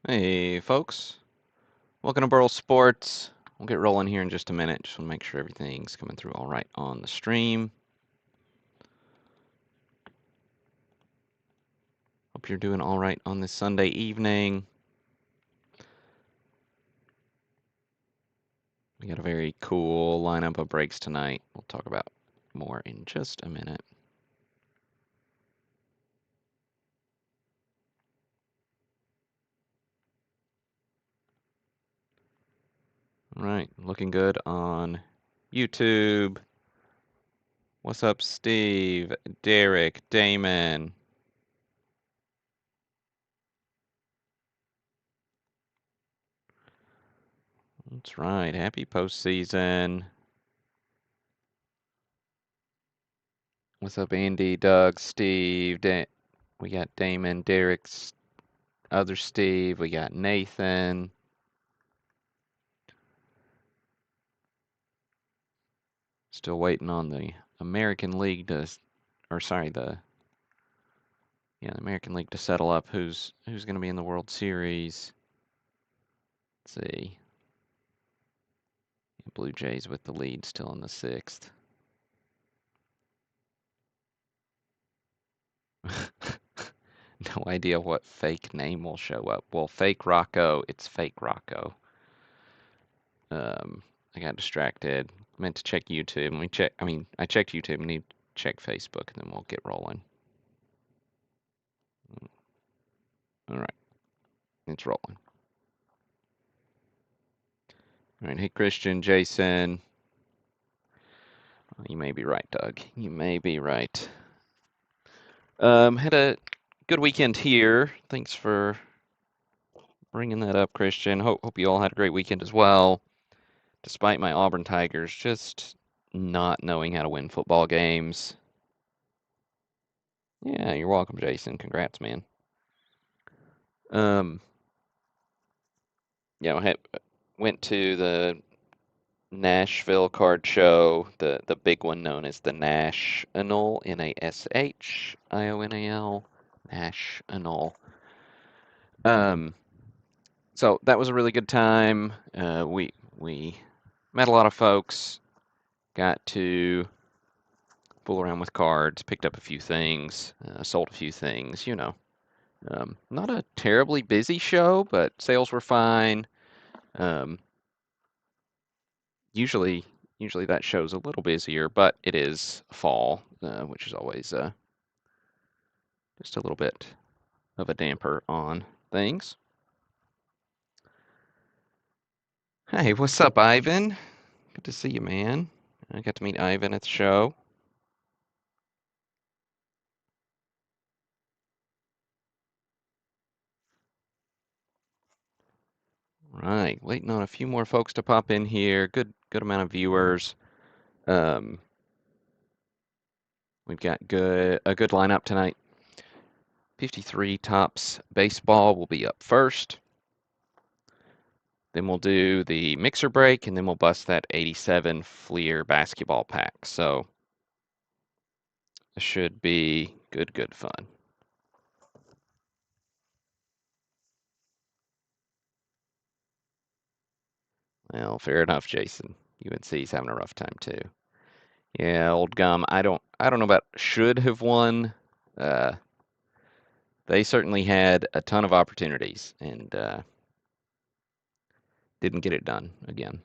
Hey, folks. Welcome to Burl Sports. We'll get rolling here in just a minute. Just want to make sure everything's coming through all right on the stream. Hope you're doing all right on this Sunday evening. We got a very cool lineup of breaks tonight. We'll talk about more in just a minute. All right, looking good on YouTube. What's up, Steve, Derek, Damon? That's right. Happy postseason. What's up, Andy, Doug, Steve? We got Damon, Derek's other Steve. We got Nathan. Still waiting on the American League to, or sorry, the American League to settle up who's going to be in the World Series. Let's see. Blue Jays with the lead still in the 6th. No idea what fake name will show up. Well, fake Rocco, it's fake Rocco. I got distracted. Meant to check YouTube. I checked YouTube and need to check Facebook, and then we'll get rolling. All right, it's rolling. All right, hey Christian, Jason. You may be right, Doug. You may be right. Had a good weekend here. Thanks for bringing that up, Christian. Hope you all had a great weekend as well. Despite my Auburn Tigers just not knowing how to win football games. Yeah, you're welcome, Jason. Congrats, man. I went to the Nashville card show, the big one known as the National, Nashional, National. So that was a really good time. We met a lot of folks, got to fool around with cards, picked up a few things, sold a few things, Not a terribly busy show, but sales were fine. Usually that show's a little busier, but it is fall, which is always just a little bit of a damper on things. Hey, what's up, Ivan? Good to see you, man. I got to meet Ivan at the show. Right, waiting on a few more folks to pop in here. Good amount of viewers. We've got a good lineup tonight. 53 Tops Baseball will be up first. Then we'll do the mixer break, and then we'll bust that 87 Fleer basketball pack. So it should be good fun. Well, fair enough, Jason. UNC's having a rough time too. Yeah, Old Gum. I don't know about should have won. They certainly had a ton of opportunities and didn't get it done again.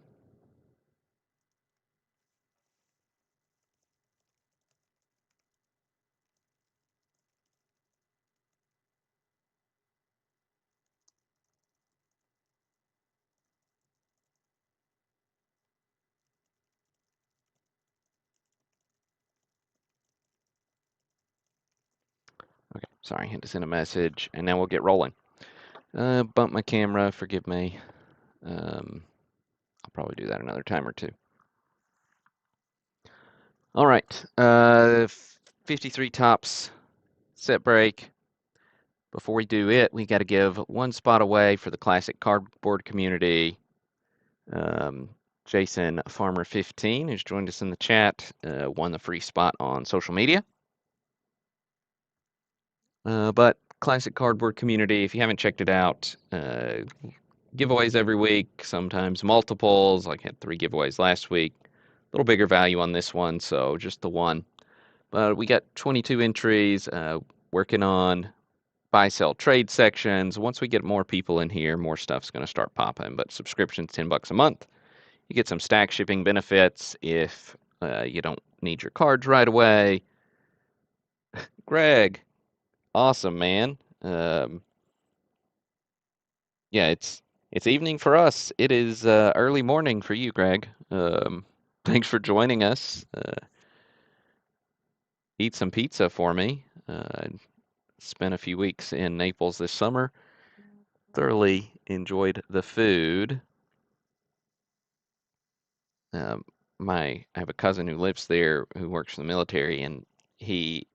Okay, sorry, had to send a message, and now we'll get rolling. Bump my camera, forgive me. I'll probably do that another time or two. All right, 53 Tops set break. Before we do it, we got to give one spot away for the classic cardboard community. Jason Farmer 15, who's joined us in the chat, won the free spot on social media. But classic cardboard community. If you haven't checked it out, giveaways every week, sometimes multiples. Like had 3 giveaways last week. A little bigger value on this one, so just the one. But we got 22 entries, working on buy, sell, trade sections. Once we get more people in here, more stuff's going to start popping. But subscription's $10 a month. You get some stack shipping benefits if you don't need your cards right away. Greg, awesome, man. Yeah, it's evening for us. It is early morning for you, Greg. Thanks for joining us. Eat some pizza for me. Spent a few weeks in Naples this summer. Thoroughly enjoyed the food. Um, I have a cousin who lives there who works for the military, and he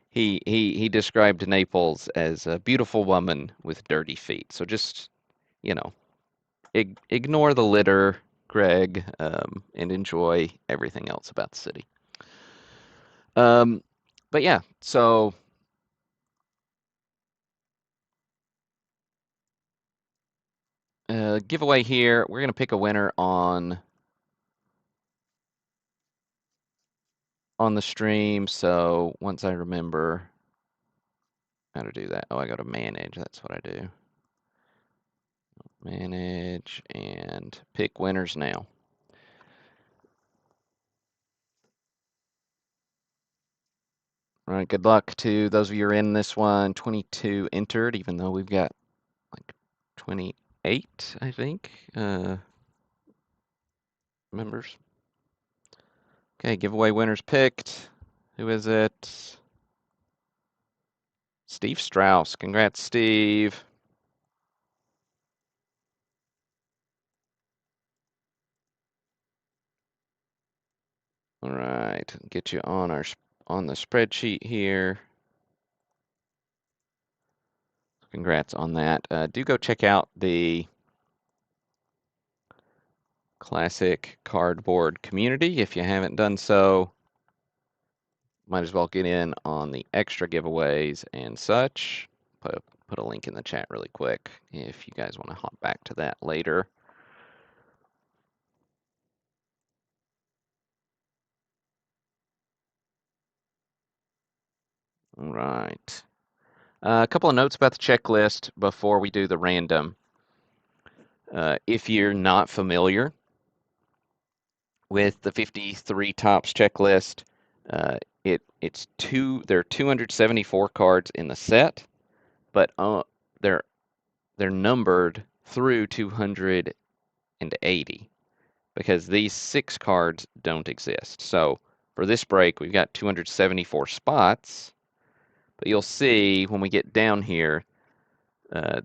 he described Naples as a beautiful woman with dirty feet. So just, you know, ignore the litter, Greg, and enjoy everything else about the city. Um, but yeah, so giveaway here. We're gonna pick a winner on the stream. So once I remember how to do that, oh, I go to manage. That's what I do. Manage and pick winners now. All right, good luck to those of you who are in this one. 22 entered, even though we've got like 28, I think, members. Okay, giveaway winners picked. Who is it? Steve Strauss. Congrats, Steve. All right, get you on the spreadsheet here. Congrats on that. Do go check out the classic cardboard community if you haven't done so. Might as well get in on the extra giveaways and such. Put a link in the chat really quick if you guys want to hop back to that later. All right. A couple of notes about the checklist before we do the random. If you're not familiar with the 53 tops checklist, there are 274 cards in the set, but they're numbered through 280 because these 6 cards don't exist. So for this break, we've got 274 spots, but you'll see when we get down here, the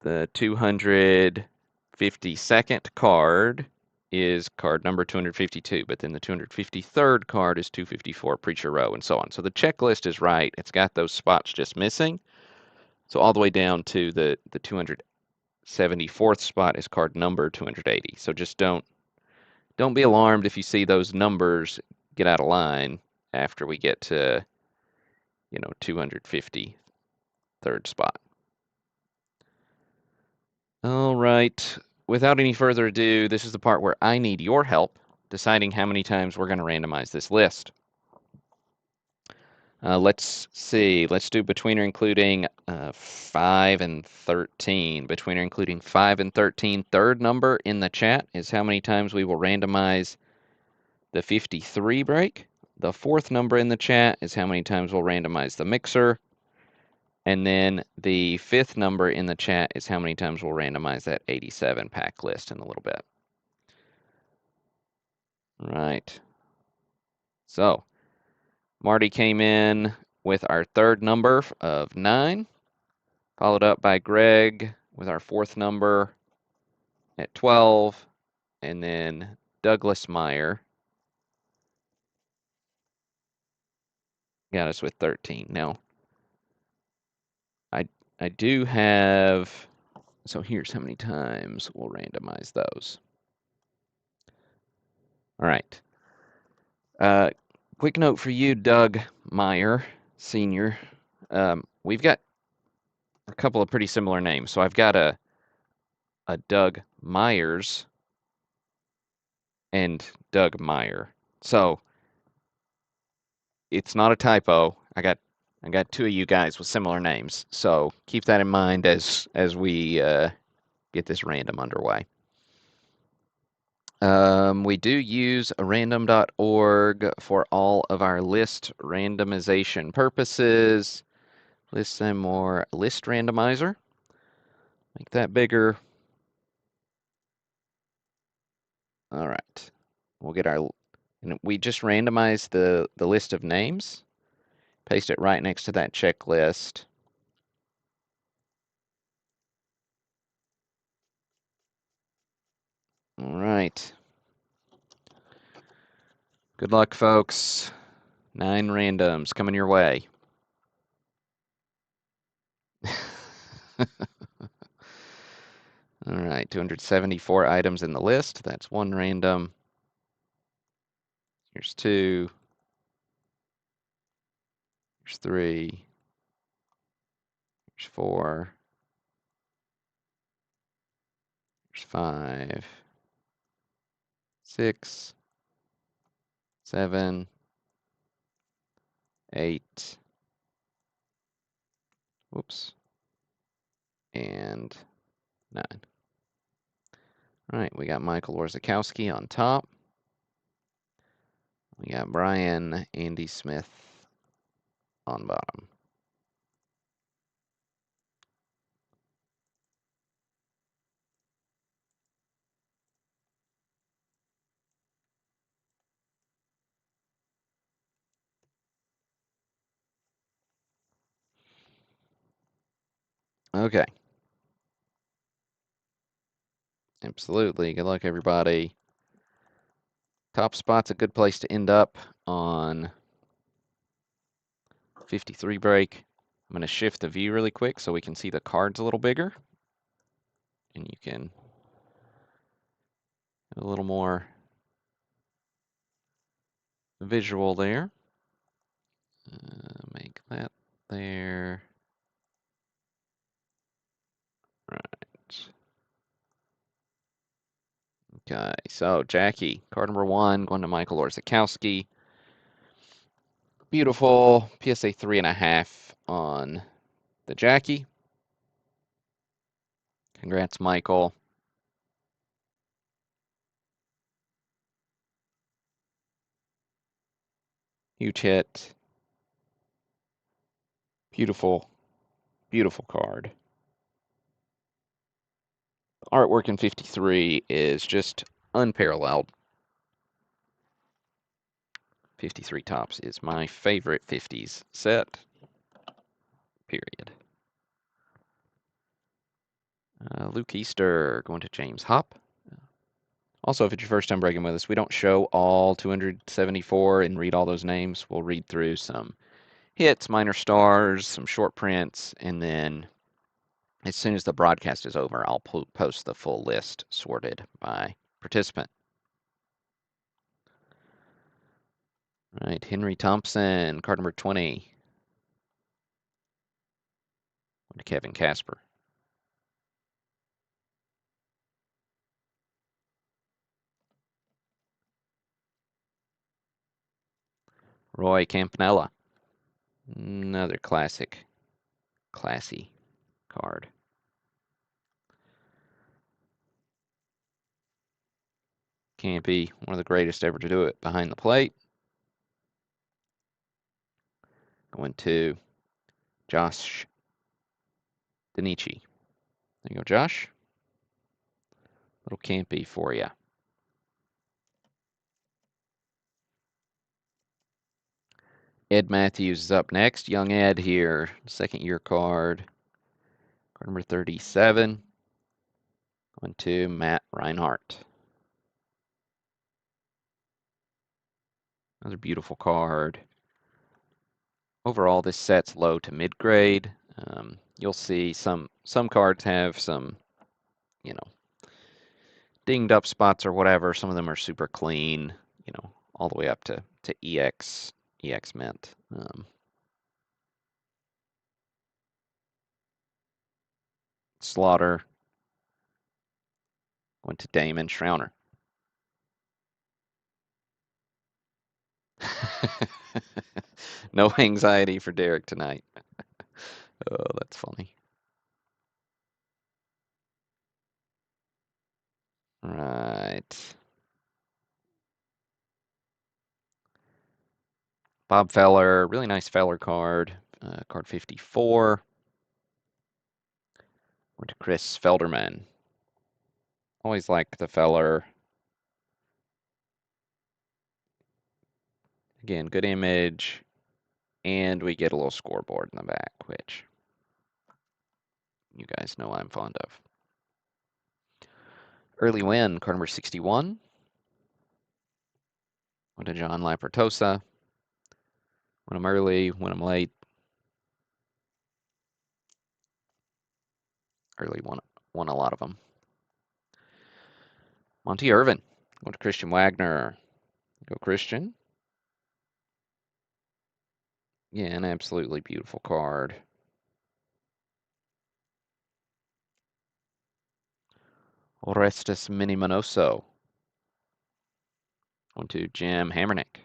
252nd card is card number 252, but then the 253rd card is 254, Preacher Row, and so on. So the checklist is right. It's got those spots just missing. So all the way down to the 274th spot is card number 280. So just don't be alarmed if you see those numbers get out of line after we get to, 253rd spot. All right. Without any further ado, this is the part where I need your help deciding how many times we're going to randomize this list. Let's see. Let's do between or including 5 and 13. Between or including 5 and 13. Third number in the chat is how many times we will randomize the 53 break. The fourth number in the chat is how many times we'll randomize the mixer. And then the fifth number in the chat is how many times we'll randomize that 87 pack list in a little bit. Right. So Marty came in with our third number of 9, followed up by Greg with our fourth number at 12, and then Douglas Meyer got us with 13. Now, I do have, so here's how many times we'll randomize those. All right. Quick note for you, Doug Meyer, Senior. We've got a couple of pretty similar names. So I've got a Doug Myers and Doug Meyer. So it's not a typo. I got two of you guys with similar names. So keep that in mind as we get this random underway. We do use random.org for all of our list randomization purposes. List them more. List randomizer. Make that bigger. All right. We'll get our, and we just randomize the list of names. Paste it right next to that checklist. All right. Good luck, folks. 9 randoms coming your way. All right, 274 items in the list. That's 1 random. Here's 2. Here's 3. Here's 4. Here's 5. 6. 7. 8. Whoops. And 9. All right, we got Michael Orzechowski on top. We got Brian Andy Smith on bottom. Okay. Absolutely. Good luck, everybody. Top spot's a good place to end up on 53 break. I'm going to shift the view really quick so we can see the cards a little bigger. And you can have a little more visual there. Make that there. Right. Okay, so Jackie, card number 1 going to Michael Orzechowski. Beautiful PSA 3.5 on the Jackie. Congrats, Michael. Huge hit. Beautiful, beautiful card. Artwork in 53 is just unparalleled. 53 Tops is my favorite 50s set, period. Luke Easter going to James Hop. Also, if it's your first time breaking with us, we don't show all 274 and read all those names. We'll read through some hits, minor stars, some short prints, and then as soon as the broadcast is over, I'll post the full list sorted by participant. All right, Henry Thompson, card number 20. To Kevin Casper. Roy Campanella. Another classic, classy card. Campy, one of the greatest ever to do it behind the plate. Going to Josh Danichi. There you go, Josh. Little campy for you. Ed Matthews is up next. Young Ed here, second year card. Card number 37. Going to Matt Reinhardt. Another beautiful card. Overall, this set's low to mid-grade. You'll see some cards have some, dinged up spots or whatever. Some of them are super clean. all the way up to EX Mint. Slaughter went to Damon Schrauner. No anxiety for Derek tonight. Oh, that's funny. Right. Bob Feller, really nice Feller card. Card 54. Went to Chris Felderman. Always like the Feller. Again, good image. And we get a little scoreboard in the back, which you guys know I'm fond of. Early win, card number 61. Went to John Lapertosa. Win them early, win them late. Early won a lot of them. Monty Irvin. Went to Christian Wagner. Go Christian. Yeah, an absolutely beautiful card. Orestes Miniminoso. Went to Jim Hammernick.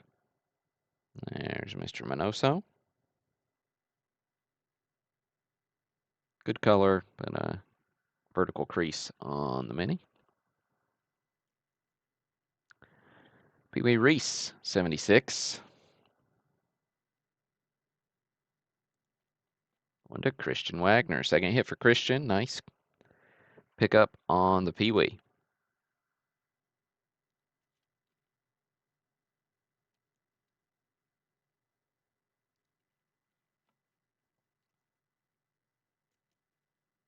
There's Mr. Minoso. Good color, but a vertical crease on the mini. Pee Wee Reese, 76. One to Christian Wagner. Second hit for Christian. Nice pickup on the Pee Wee.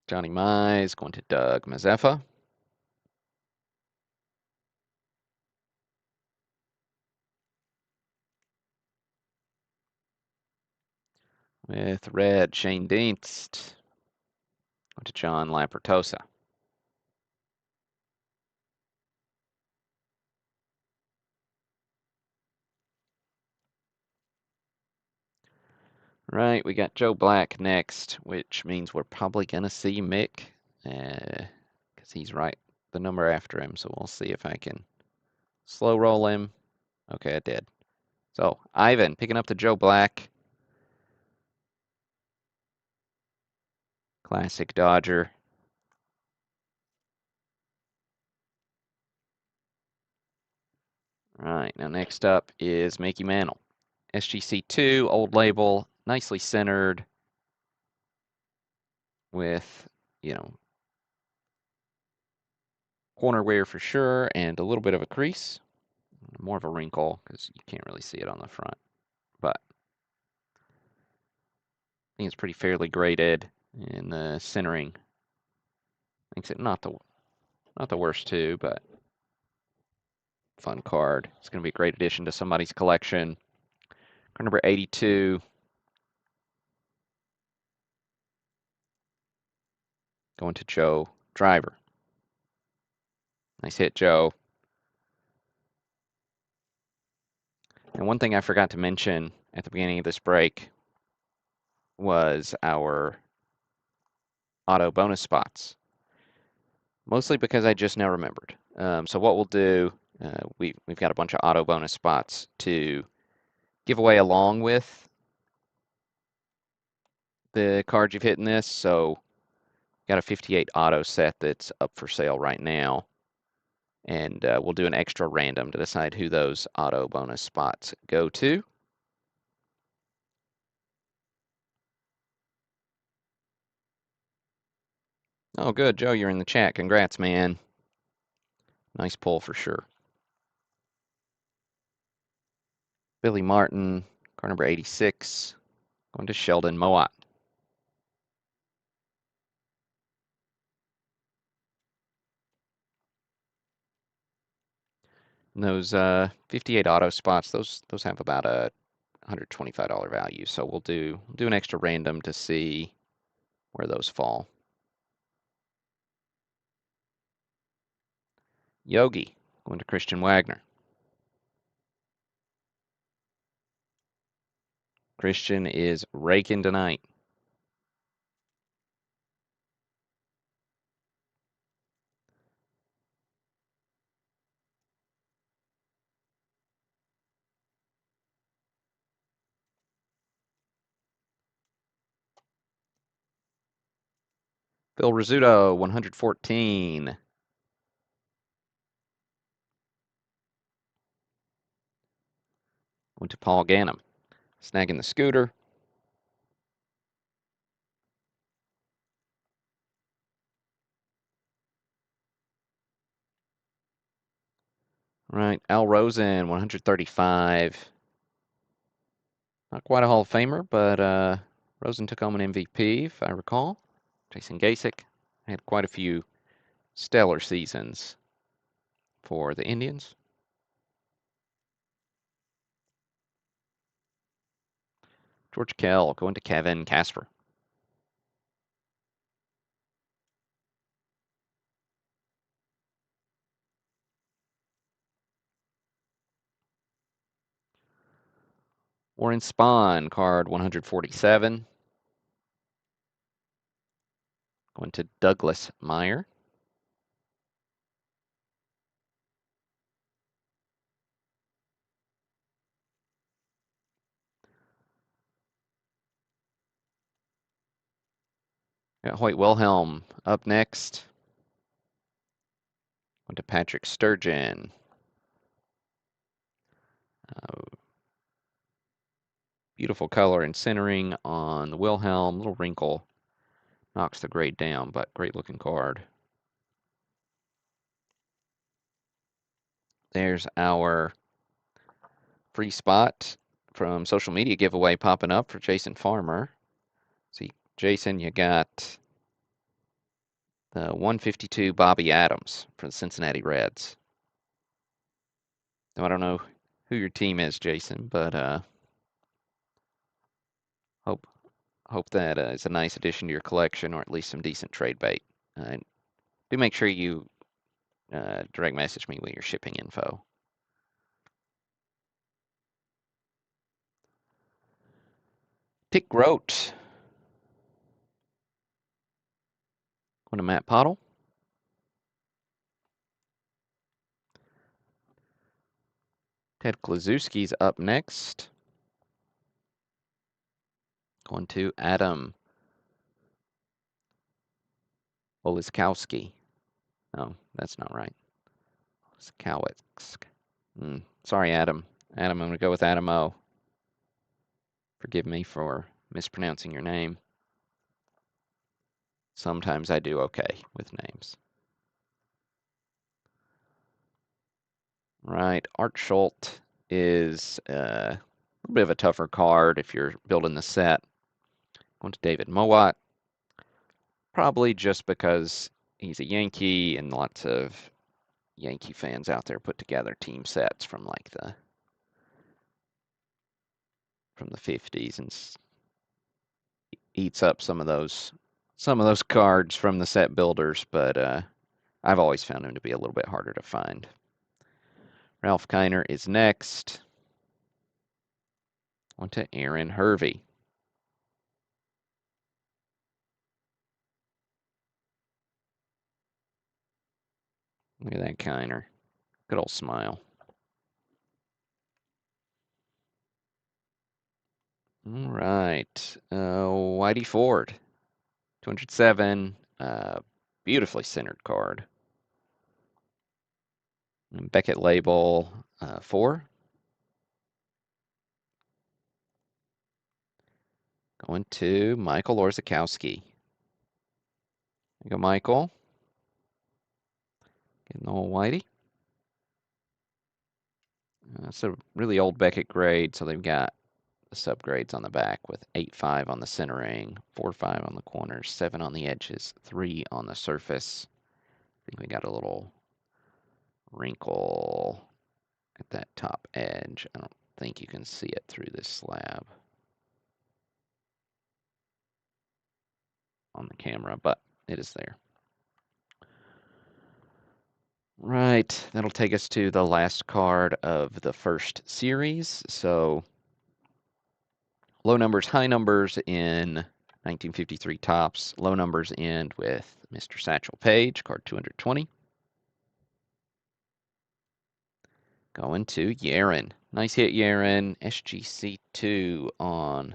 Johnny Mize going to Doug Mazeppa. With red, Shane Dienst. Going to John Lapertosa. Right, we got Joe Black next, which means we're probably going to see Mick, because he's right the number after him, so we'll see if I can slow roll him. Okay, I did. So, Ivan picking up the Joe Black. Classic Dodger. All right, now next up is Mickey Mantle. SGC2, old label, nicely centered with, corner wear for sure and a little bit of a crease. More of a wrinkle because you can't really see it on the front. But I think it's pretty fairly graded, and the centering makes it not the worst too, but fun card. It's going to be a great addition to somebody's collection. Card number 82. Going to Joe Driver. Nice hit, Joe. And one thing I forgot to mention at the beginning of this break was our auto bonus spots. Mostly because I just now remembered. So what we'll do, we've got a bunch of auto bonus spots to give away along with the cards you've hit in this. So got a 58 auto set that's up for sale right now. And we'll do an extra random to decide who those auto bonus spots go to. Oh, good. Joe, you're in the chat. Congrats, man. Nice pull for sure. Billy Martin, card number 86, going to Sheldon Mowat. And those 58 auto spots, those have about a $125 value. So we'll do an extra random to see where those fall. Yogi, going to Christian Wagner. Christian is raking tonight. Phil Rizzuto, 114. Went to Paul Ganem. Snagging the scooter. Right, Al Rosen, 135. Not quite a Hall of Famer, but Rosen took home an MVP, if I recall. Jason Gasick had quite a few stellar seasons for the Indians. George Kell going to Kevin Casper. Warren Spahn, card 147. Going to Douglas Meyer. Got Hoyt Wilhelm up next. Going to Patrick Sturgeon. Beautiful color and centering on the Wilhelm. Little wrinkle. Knocks the grade down, but great looking card. There's our free spot from social media giveaway popping up for Jason Farmer. See, Jason, you got the 152 Bobby Adams for the Cincinnati Reds. Now, I don't know who your team is, Jason, but hope that is a nice addition to your collection, or at least some decent trade bait. Do make sure you direct message me with your shipping info. Tick Grote. Going to Matt Pottle. Ted Klazuski's up next. Going to Adam Oliskowski. No, that's not right. Oliskowicz. Sorry, Adam. Adam, I'm going to go with Adam O. Forgive me for mispronouncing your name. Sometimes I do okay with names. Right, Art Schultz is a little bit of a tougher card if you're building the set. Going to David Mowat. Probably just because he's a Yankee and lots of Yankee fans out there put together team sets from like the 50s and eats up some of those cards from the set builders, but I've always found him to be a little bit harder to find. Ralph Kiner is next. On to Aaron Hervey. Look at that Kiner. Good old smile. All right. Whitey Ford. 207. Beautifully centered card. And Beckett label 4. Going to Michael Orzechowski. There you go, Michael. Getting the old Whitey. It's a really old Beckett grade, so they've got the subgrades on the back with 8.5 on the centering, 4.5 on the corners, 7 on the edges, 3 on the surface. I think we got a little wrinkle at that top edge. I don't think you can see it through this slab on the camera, but it is there. Right, that'll take us to the last card of the first series. So Low numbers, high numbers in 1953 Topps. Low numbers end with Mr. Satchel Paige, card 220. Going to Yaron. Nice hit, Yaron. SGC2 on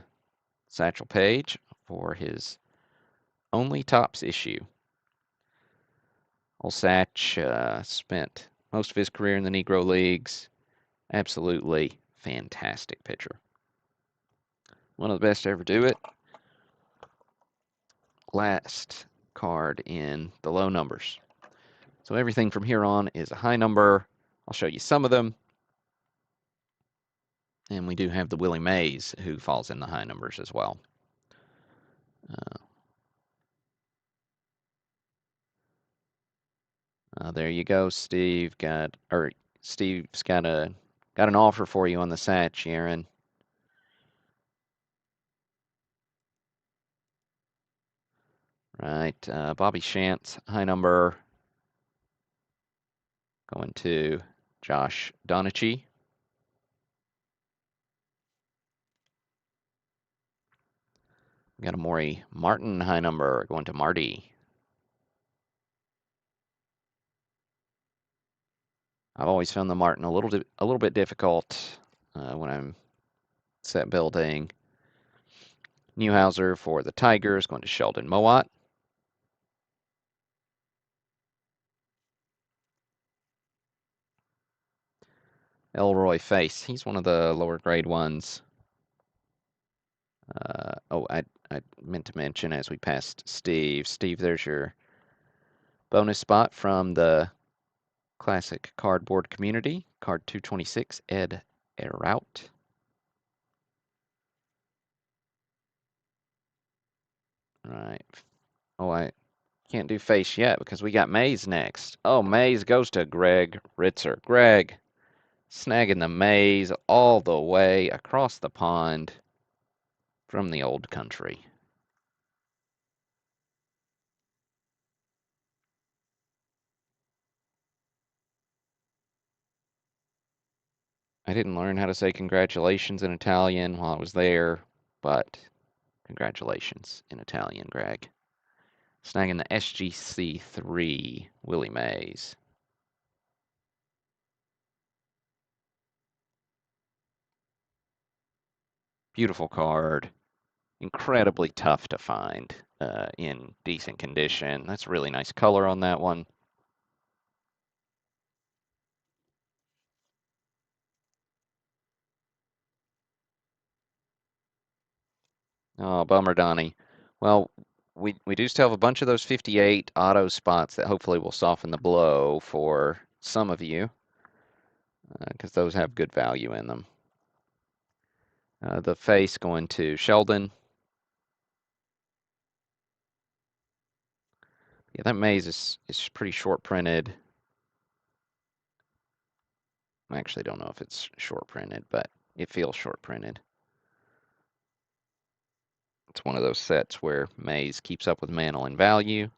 Satchel Paige for his only Topps issue. Old Satch spent most of his career in the Negro Leagues. Absolutely fantastic pitcher. One of the best to ever do it. Last card in the low numbers. So everything from here on is a high number. I'll show you some of them. And we do have the Willie Mays, who falls in the high numbers as well. There you go, Steve. Steve's got an offer for you on the Satch, Aaron. Right, Bobby Shantz, high number, going to Josh Donachie. We got a Maury Martin, high number, going to Marty. I've always found the Martin a little bit difficult when I'm set building. Newhouser for the Tigers, going to Sheldon Mowat. Elroy Face, he's one of the lower grade ones. I meant to mention as we passed Steve. Steve, there's your bonus spot from the Classic Cardboard Community. Card 226, Ed Erout. All right. Oh, I can't do face yet because we got Mays next. Oh, Mays goes to Greg Ritzer. Greg snagging the Mays all the way across the pond from the old country. I didn't learn how to say congratulations in Italian while I was there, but congratulations in Italian, Greg. Snagging the SGC3 Willie Mays. Beautiful card. Incredibly tough to find in decent condition. That's a really nice color on that one. Oh, bummer, Donnie. Well, we do still have a bunch of those 58 auto spots that hopefully will soften the blow for some of you, because those have good value in them. The face going to Sheldon. Yeah, that Maze is pretty short printed. I actually don't know if it's short printed, but it feels short printed. It's one of those sets where Maze keeps up with Mantle in value.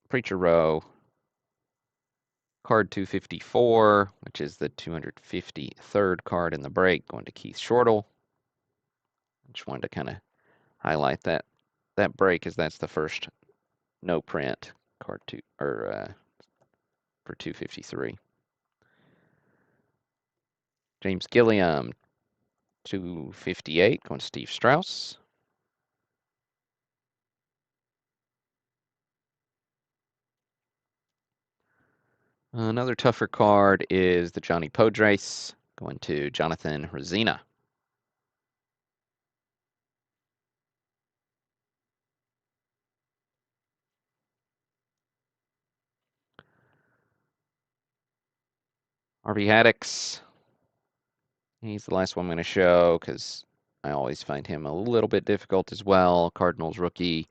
Preacher Row. Card 254, which is the 253rd card in the break, going to Keith Shortle. Just wanted to kind of highlight that break, as that's the first no print card for 253. James Gilliam, 258, going to Steve Strauss. Another tougher card is the Johnny Podres, going to Jonathan Rosina. Harvey Haddix. He's the last one I'm going to show because I always find him a little bit difficult as well. Cardinals rookie,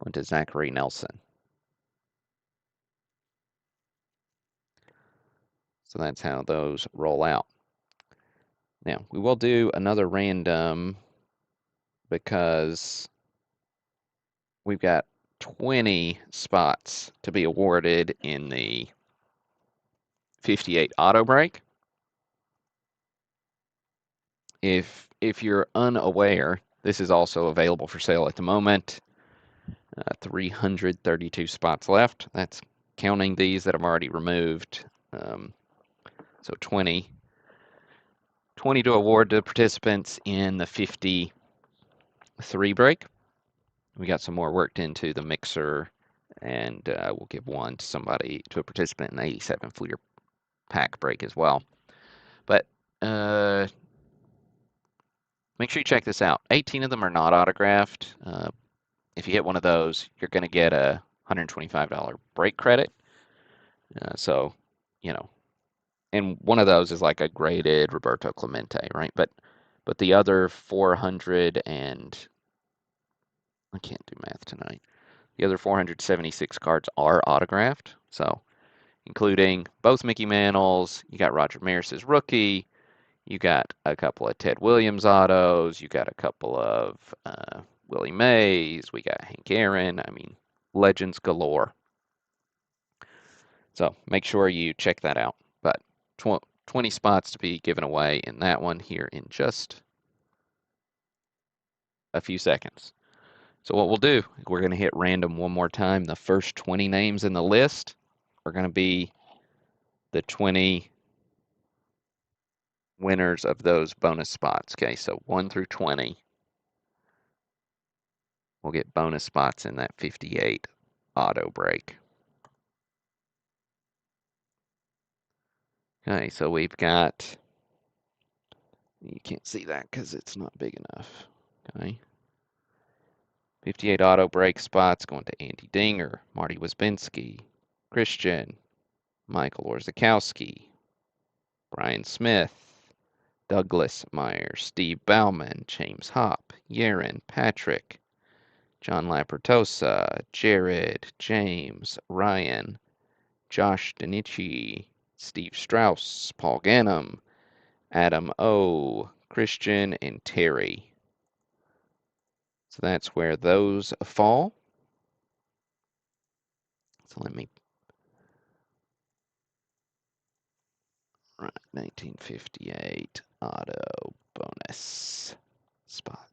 going to Zachary Nelson. So that's how those roll out. Now, we will do another random because we've got 20 spots to be awarded in the 58 auto break. If you're unaware, this is also available for sale at the moment. 332 spots left. That's counting these that I've already removed. So 20 to award to participants in the 53 break. We got some more worked into the mixer, and we'll give one to a participant in the 87 fleer pack break as well. But make sure you check this out. 18 of them are not autographed. If you hit one of those, you're going to get a $125 break credit. So, and one of those is like a graded Roberto Clemente, right? But the other 400 and I can't do math tonight. The other 476 cards are autographed. So, including both Mickey Mantles, you got Roger Maris's rookie, you got a couple of Ted Williams autos, you got a couple of Willie Mays, we got Hank Aaron. I mean, legends galore. So make sure you check that out. But 20 spots to be given away in that one here in just a few seconds. So what we'll do, we're going to hit random one more time. The first 20 names in the list are going to be the 20 winners of those bonus spots. Okay, so 1 through 20 will get bonus spots in that 58 auto break. Okay, so we've got, you can't see that because it's not big enough. Okay. 58 auto break spots going to Andy Dinger, Marty Wisbinski, Christian, Michael Orzechowski, Brian Smith, Douglas Meyer, Steve Bauman, James Hopp, Yaron, Patrick, John Lapertosa, Jared, James, Ryan, Josh Danichi, Steve Strauss, Paul Gannum, Adam O, Christian, and Terry. So that's where those fall. So let me, right, 1958 auto bonus spot.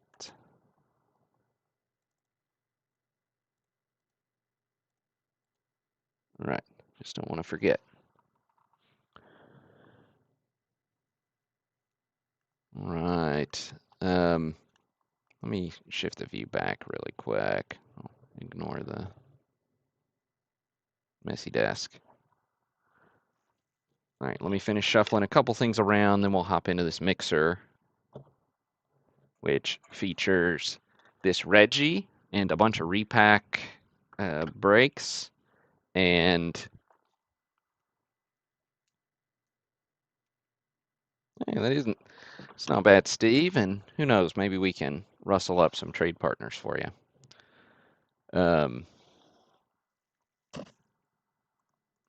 Right, just don't want to forget. Right. Let me shift the view back really quick. I'll ignore the messy desk. All right, let me finish shuffling a couple things around, then we'll hop into this mixer, which features this Reggie and a bunch of repack breaks. And hey, it's not bad, Steve. And who knows, maybe we can rustle up some trade partners for you.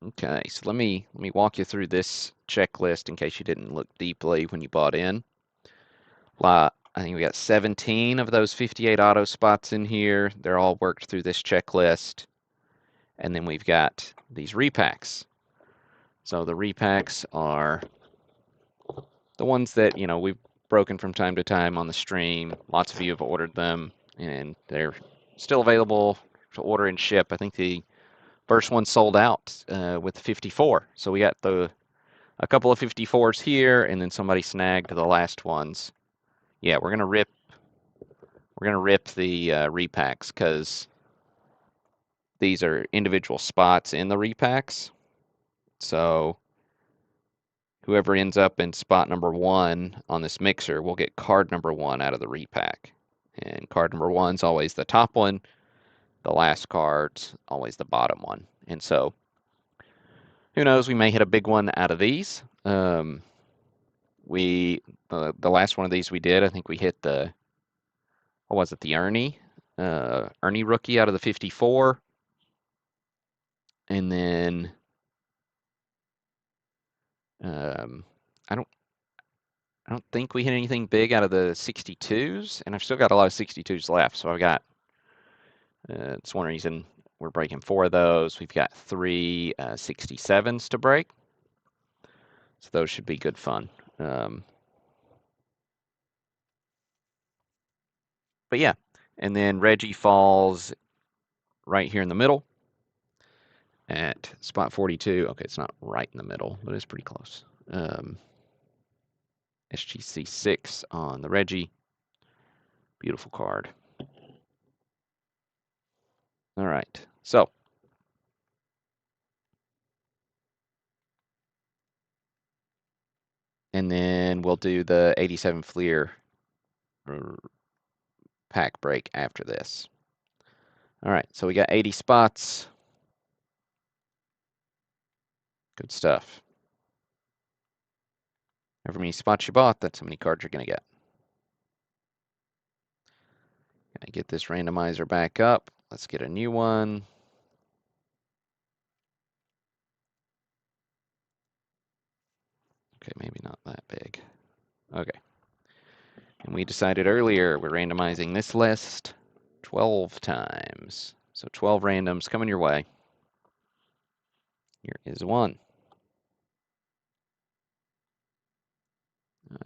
Okay, so let me walk you through this checklist in case you didn't look deeply when you bought in. I think we got 17 of those 58 auto spots in here. They're all worked through this checklist. And then we've got these repacks. So the repacks are the ones that, we've broken from time to time on the stream. Lots of you have ordered them, and they're still available to order and ship. I think the first one sold out with 54. So we got a couple of 54s here, and then somebody snagged the last ones. Yeah, we're gonna rip the repacks because these are individual spots in the repacks. So whoever ends up in spot number 1 on this mixer will get card number 1 out of the repack. And card number 1's always the top one. The last card's always the bottom one. And so, who knows, we may hit a big one out of these. The last one of these we did, I think we hit the, what was it, the Ernie rookie out of the 54. And then I don't think we hit anything big out of the 62s, and I've still got a lot of 62s left. So I've got, it's one reason we're breaking 4 of those. We've got 3 67s to break. So those should be good fun. But yeah, and then Reggie falls right here in the middle at spot 42. Okay, it's not right in the middle, but it's pretty close. SGC 6 on the Reggie. Beautiful card. All right, so and then we'll do the 87 Fleer pack break after this. All right, so we got 80 spots. Good stuff. However many spots you bought, that's how many cards you're going to get. Gonna get this randomizer back up. Let's get a new one. Okay, maybe not that big. Okay. And we decided earlier we're randomizing this list 12 times. So 12 randoms coming your way. Here is one.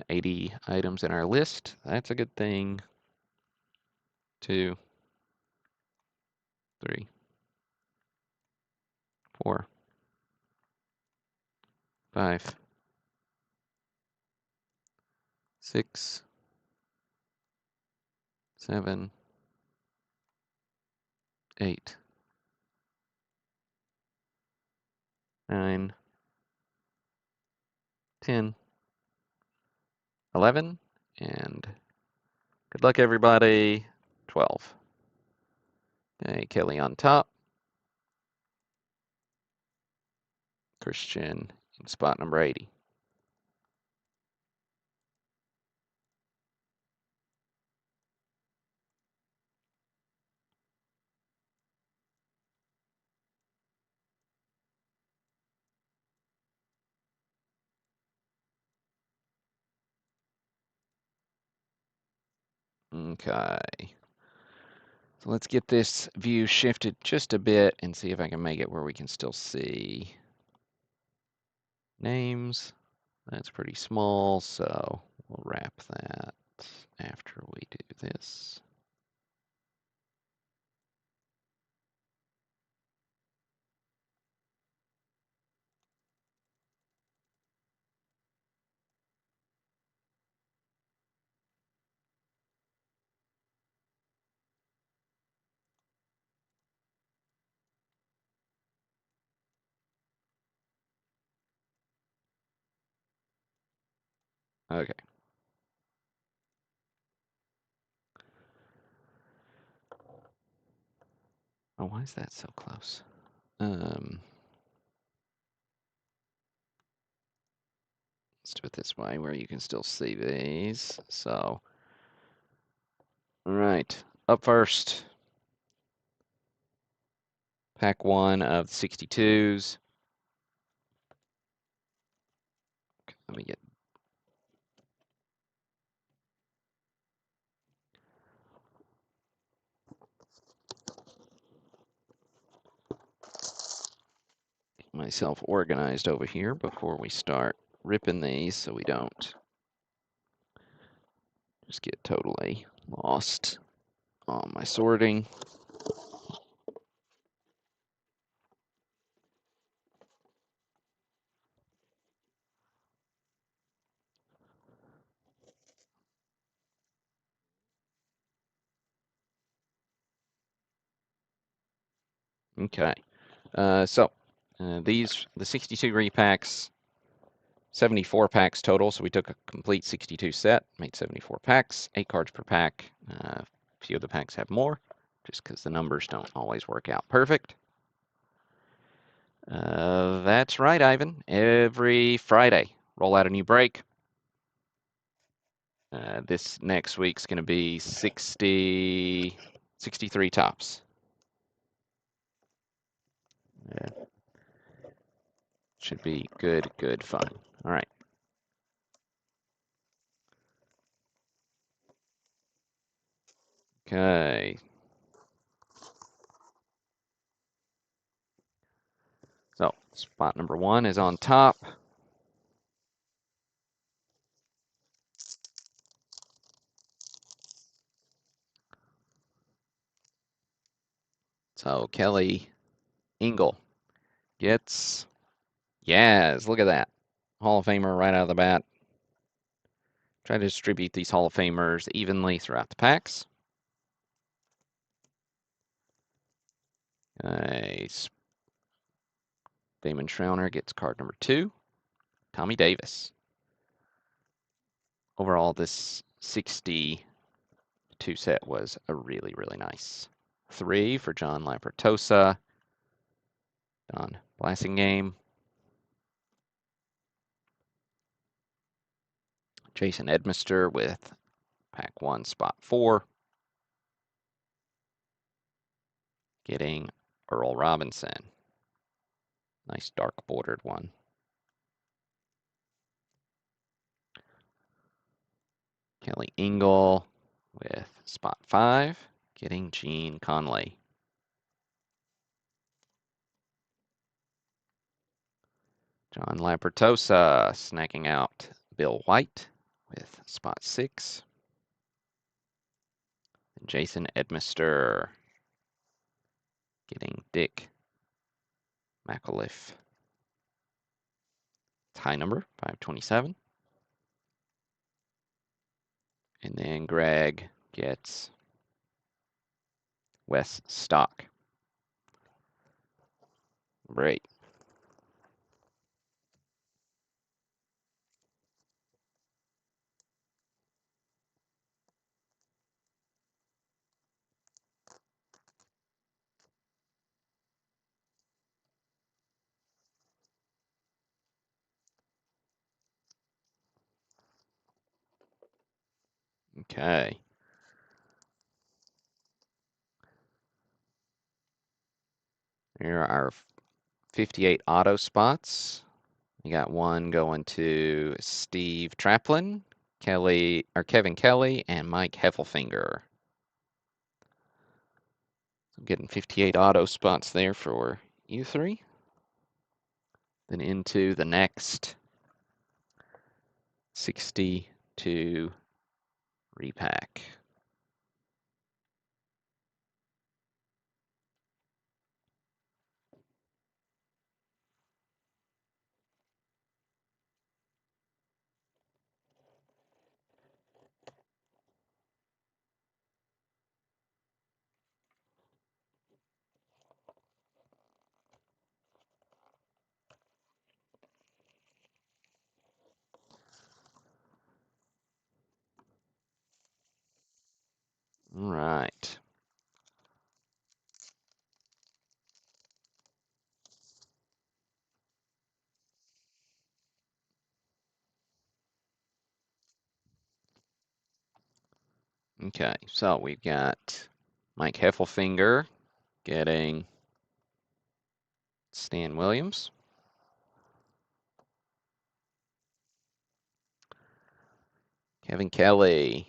80 items in our list. That's a good thing. 2, 3, 4, 5, 6, 7, 8, 9, 10, 11, and good luck, everybody. 12. Okay, Kelly on top. Christian in spot number 80. Okay. So let's get this view shifted just a bit and see if I can make it where we can still see names. That's pretty small, so we'll wrap that after we do this. Okay. Oh, why is that so close? Let's do it this way where you can still see these. So, all right, up first. Pack 1 of the 62s. Okay, let me get myself organized over here before we start ripping these so we don't just get totally lost on my sorting. Okay, the 62 repacks, 74 packs total. So we took a complete 62 set, made 74 packs, 8 cards per pack. A few of the packs have more, just because the numbers don't always work out perfect. That's right, Ivan. Every Friday, roll out a new break. This next week's going to be 63 tops. Should be good fun. All right. Okay. So spot number 1 is on top. So Kelly Engel gets, yes, look at that. Hall of Famer right out of the bat. Try to distribute these Hall of Famers evenly throughout the packs. Damon Trauner gets card number 2. Tommy Davis. Overall, this 62 set was a really, really nice. 3 for John Lampertosa. Don Blasingame. Jason Edmister with pack 1, spot 4. Getting Earl Robinson. Nice dark bordered one. Kelly Engel with spot 5. Getting Gene Conley. John Lampertosa snacking out Bill White with spot 6. And Jason Edmister getting Dick McAuliffe. High number, 527. And then Greg gets Wes Stock. Great. Okay. Here are our 58 auto spots. You got one going to Steve Traplin, Kevin Kelly, and Mike Heffelfinger. So getting 58 auto spots there for you three. Then into the next 62 repack. All right. Okay, so we've got Mike Heffelfinger getting Stan Williams. Kevin Kelly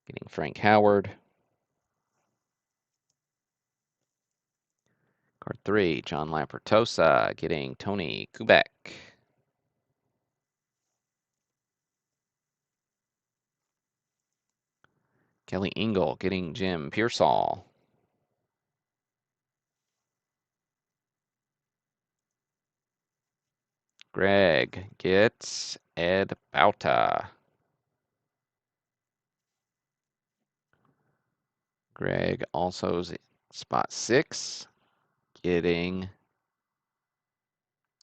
getting Frank Howard. Card 3, John Lampertosa getting Tony Kubek. Kelly Engel getting Jim Pearsall. Greg gets Ed Bauta. Greg also spot 6 getting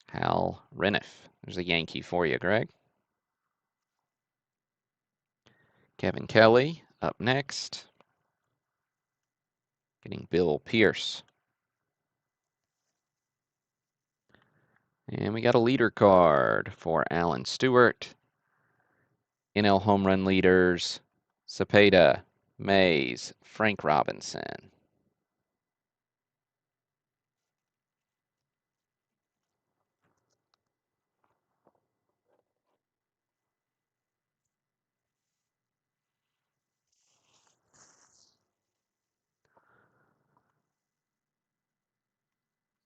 Hal Reniff. There's a Yankee for you, Greg. Kevin Kelly up next. Getting Bill Pierce. And we got a leader card for Alan Stewart. NL home run leaders, Cepeda, Mays, Frank Robinson.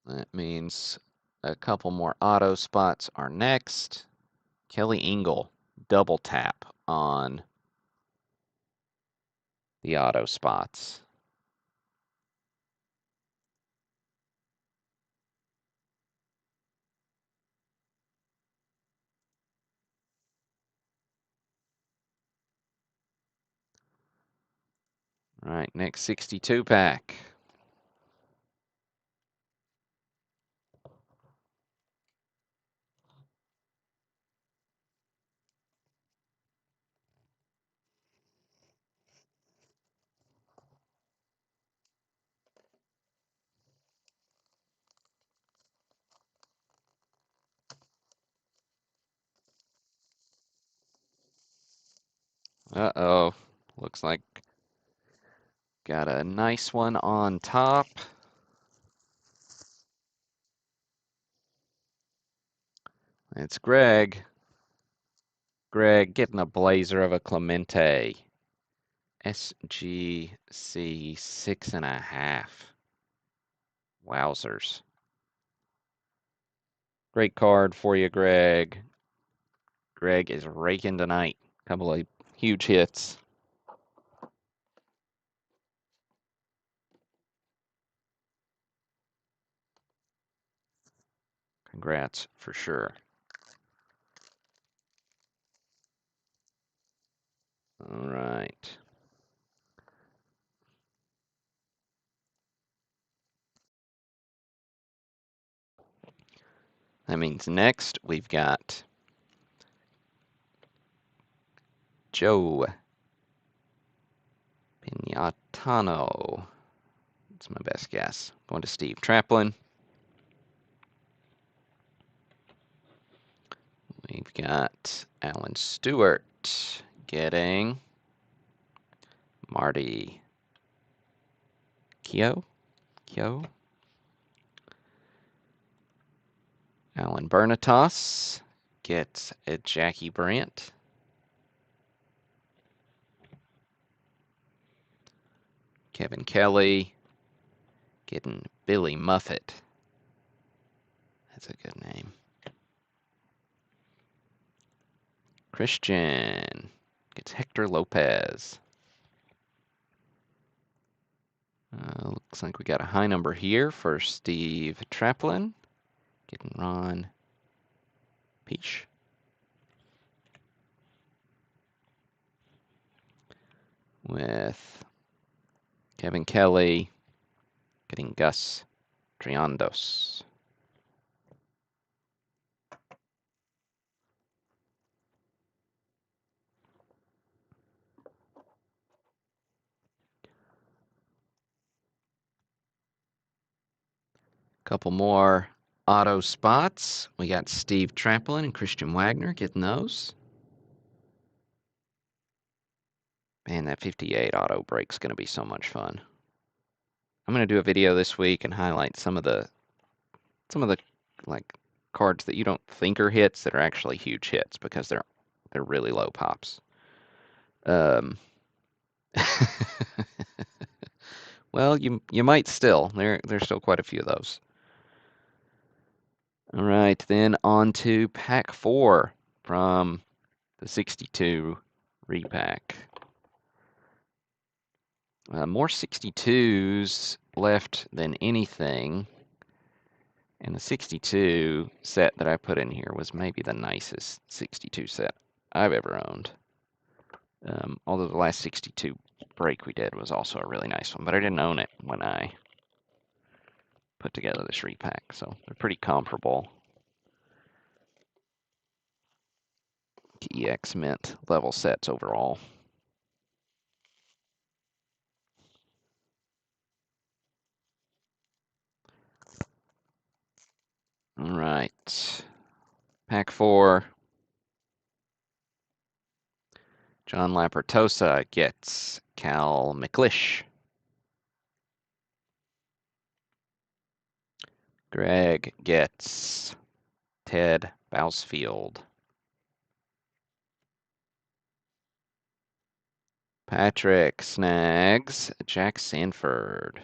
That means a couple more auto spots are next. Kelly Engel, double tap on the auto spots. All right, next 62 pack. Uh-oh. Looks like got a nice one on top. It's Greg. Greg getting a blazer of a Clemente. SGC 6.5. Wowzers. Great card for you, Greg. Greg is raking tonight. Couple of huge hits. Congrats for sure. All right. That means next we've got Joe Pignatano. That's my best guess. Going to Steve Traplin. We've got Alan Stewart getting Marty Keogh. Alan Bernatos gets a Jackie Brandt. Kevin Kelly getting Billy Muffet. That's a good name. Christian gets Hector Lopez. Looks like we got a high number here for Steve Traplin. Getting Ron Peach. With Kevin Kelly getting Gus Triandos. Couple more auto spots. We got Steve Traplin and Christian Wagner getting those. Man, that 58 auto break's going to be so much fun. I'm going to do a video this week and highlight some of the like cards that you don't think are hits that are actually huge hits because they're really low pops. Um, well, you might still. There's still quite a few of those. All right, then on to pack 4 from the 62 repack. More 62s left than anything. And the 62 set that I put in here was maybe the nicest 62 set I've ever owned. Although the last 62 break we did was also a really nice one, but I didn't own it when I put together this repack, so they're pretty comparable to EX Mint level sets overall. All right, pack 4. John Lapertosa gets Cal McLish. Greg gets Ted Bousfield. Patrick snags Jack Sanford.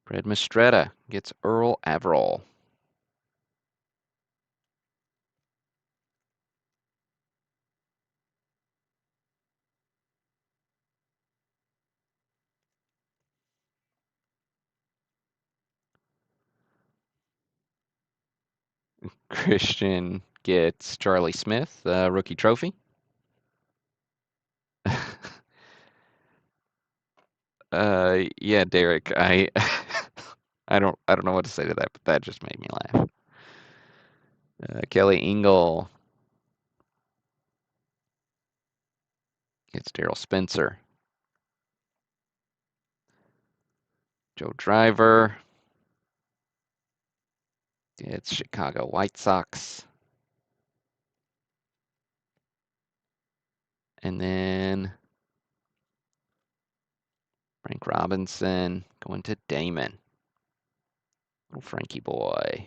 Fred Mistretta gets Earl Averill. Christian gets Charlie Smith, rookie trophy. Yeah, Derek, I don't know what to say to that, but that just made me laugh. Kelly Engel gets Daryl Spencer. Joe Driver gets Chicago White Sox. And then Frank Robinson going to Damon. Little Frankie boy.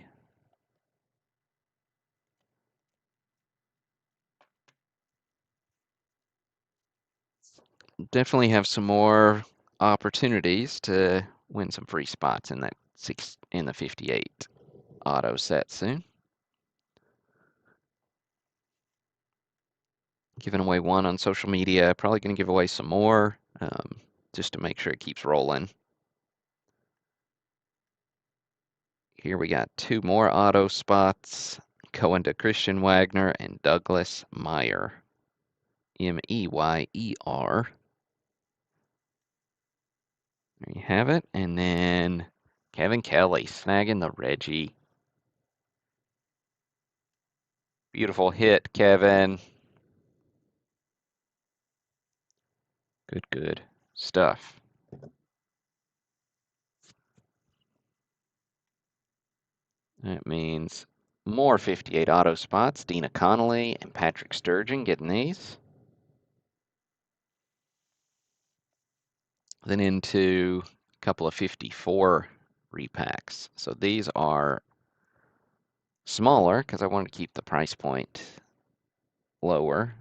Definitely have some more opportunities to win some free spots in that in the 58 auto set soon. Giving away one on social media. Probably going to give away some more just to make sure it keeps rolling. Here we got two more auto spots going to Christian Wagner and Douglas Meyer. Meyer. There you have it. And then Kevin Kelly snagging the Reggie. Beautiful hit, Kevin. Good stuff. That means more 58 auto spots. Dina Connolly and Patrick Sturgeon getting these. Then into a couple of 54 repacks. So these are smaller because I wanted to keep the price point lower.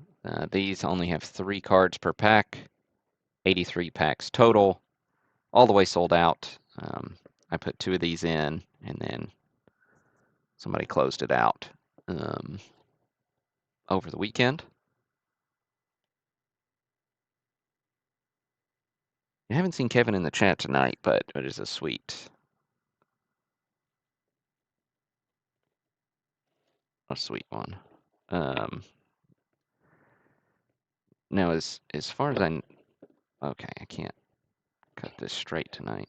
These only have 3 cards per pack, 83 packs total, all the way sold out. I put 2 of these in, and then somebody closed it out over the weekend. I haven't seen Kevin in the chat tonight, but it is a sweet one. Now, as far as okay, I can't cut this straight tonight.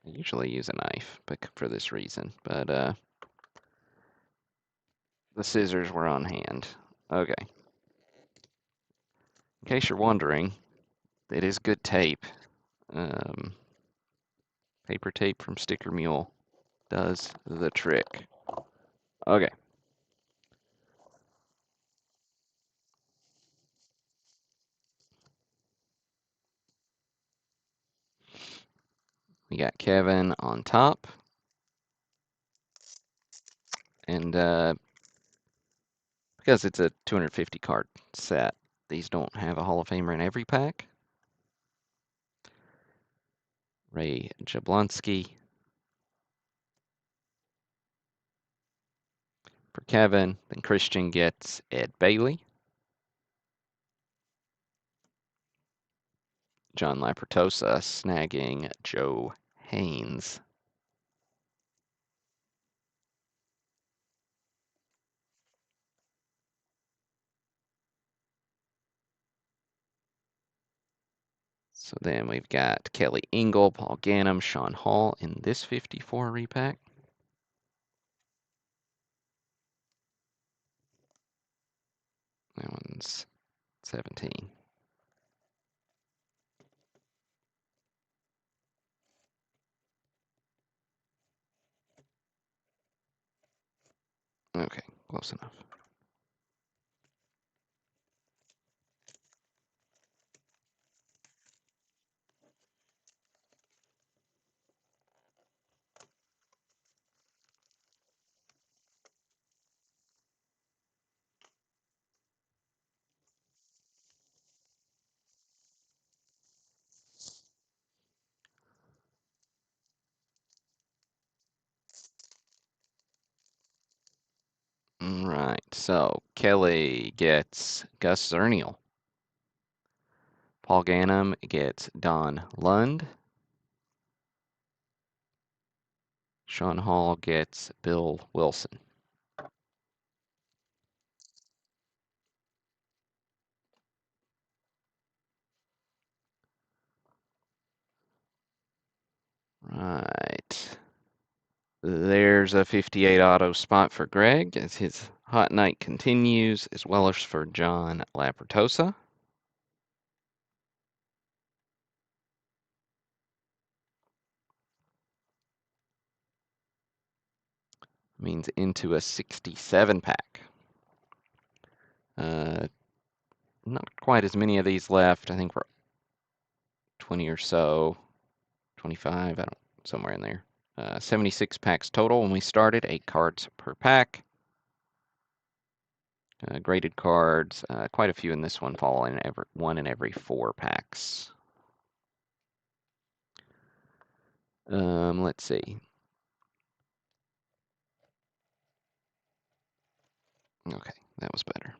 I usually use a knife, but for this reason. But the scissors were on hand. Okay. In case you're wondering, it is good tape. Paper tape from Sticker Mule does the trick. Okay. We got Kevin on top. And because it's a 250 card set, these don't have a Hall of Famer in every pack. Ray Jablonski for Kevin. Then Christian gets Ed Bailey. John Lapertosa snagging Joe Haynes. So then we've got Kelly Engel, Paul Gannum, Sean Hall in this 54 repack. That one's 17. Okay, close enough. All right, so Kelly gets Gus Zernial. Paul Gannum gets Don Lund. Sean Hall gets Bill Wilson. Right. There's a 58 auto spot for Greg as his hot night continues, as well as for John Lapertosa. Means into a 67 pack. Not quite as many of these left. I think we're 20 or so, 25, I don't, somewhere in there. 76 packs total when we started, 8 cards per pack. Graded cards, quite a few in this one, fall in one in every 4 packs. Let's see. Okay, that was better.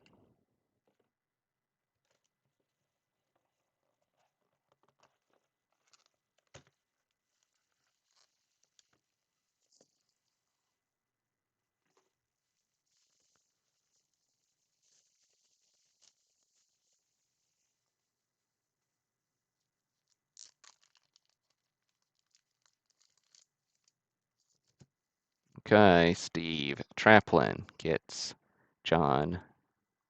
Okay, Steve Traplin gets John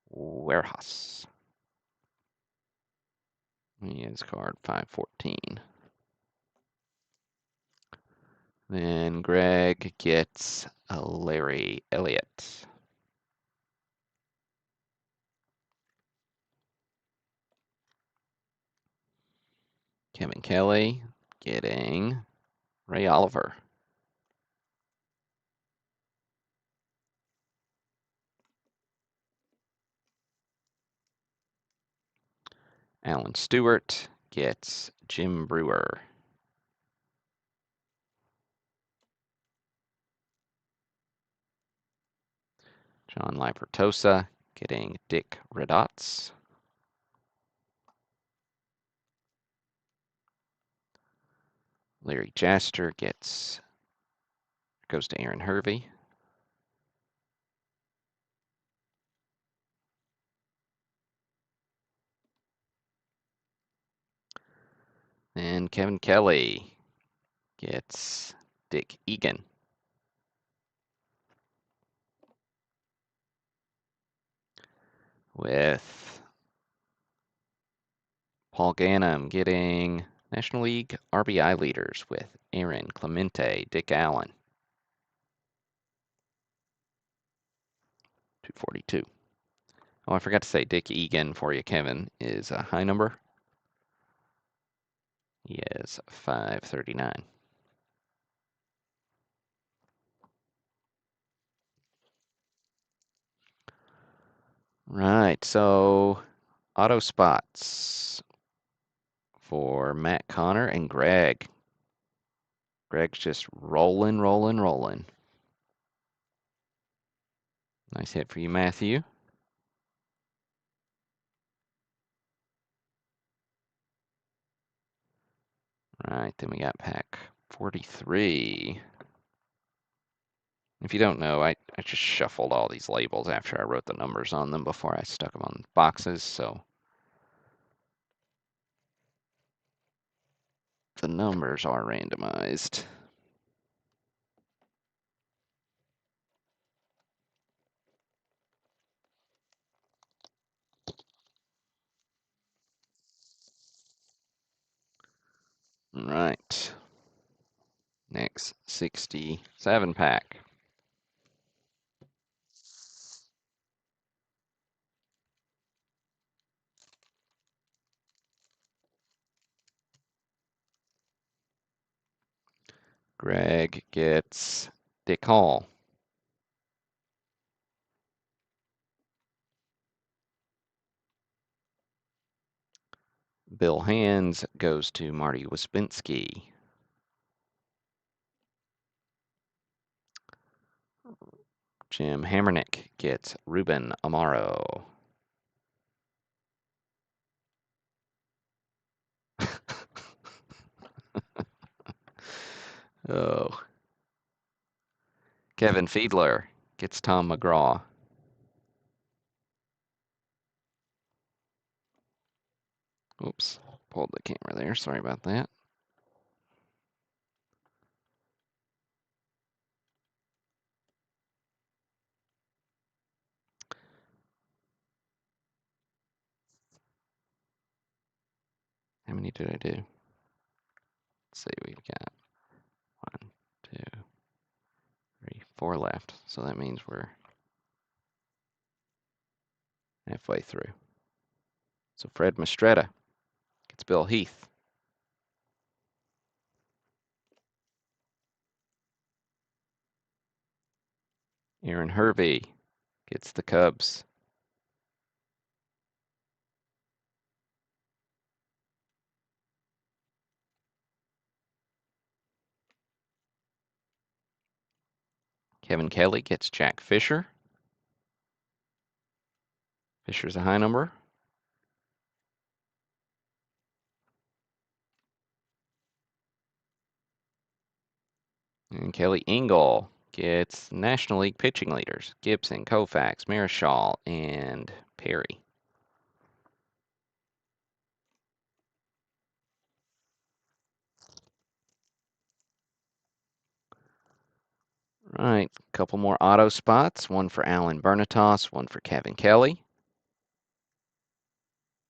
Warehouse. He is card 514. Then Greg gets Larry Elliott. Kevin Kelly getting Ray Oliver. Alan Stewart gets Jim Brewer. John Lapertosa getting Dick Radotz. Larry Jaster goes to Aaron Hervey. And Kevin Kelly gets Dick Egan. With Paul Ganem getting National League RBI leaders with Aaron Clemente, Dick Allen. 242. Oh, I forgot to say Dick Egan for you, Kevin, is a high number. He is 539. Right, so auto spots for Matt Connor and Greg. Greg's just rolling, rolling, rolling. Nice hit for you, Matthew. Right, then we got pack 43. If you don't know, I just shuffled all these labels after I wrote the numbers on them before I stuck them on boxes, so the numbers are randomized. Right. Next 67 pack. Greg gets Dick Hall. Bill Hands goes to Marty Wispinski. Jim Hammernick gets Ruben Amaro. Oh. Kevin Fiedler gets Tom McGraw. Oops, pulled the camera there. Sorry about that. How many did I do? Let's see, we've got 1, 2, 3, 4 left. So that means we're halfway through. So Fred Mastretta gets Bill Heath. Aaron Hervey gets the Cubs. Kevin Kelly gets Jack Fisher. Fisher's a high number. And Kelly Engel gets National League pitching leaders. Gibson, Koufax, Marichal, and Perry. Right, a couple more auto spots. One for Alan Bernitos, one for Kevin Kelly.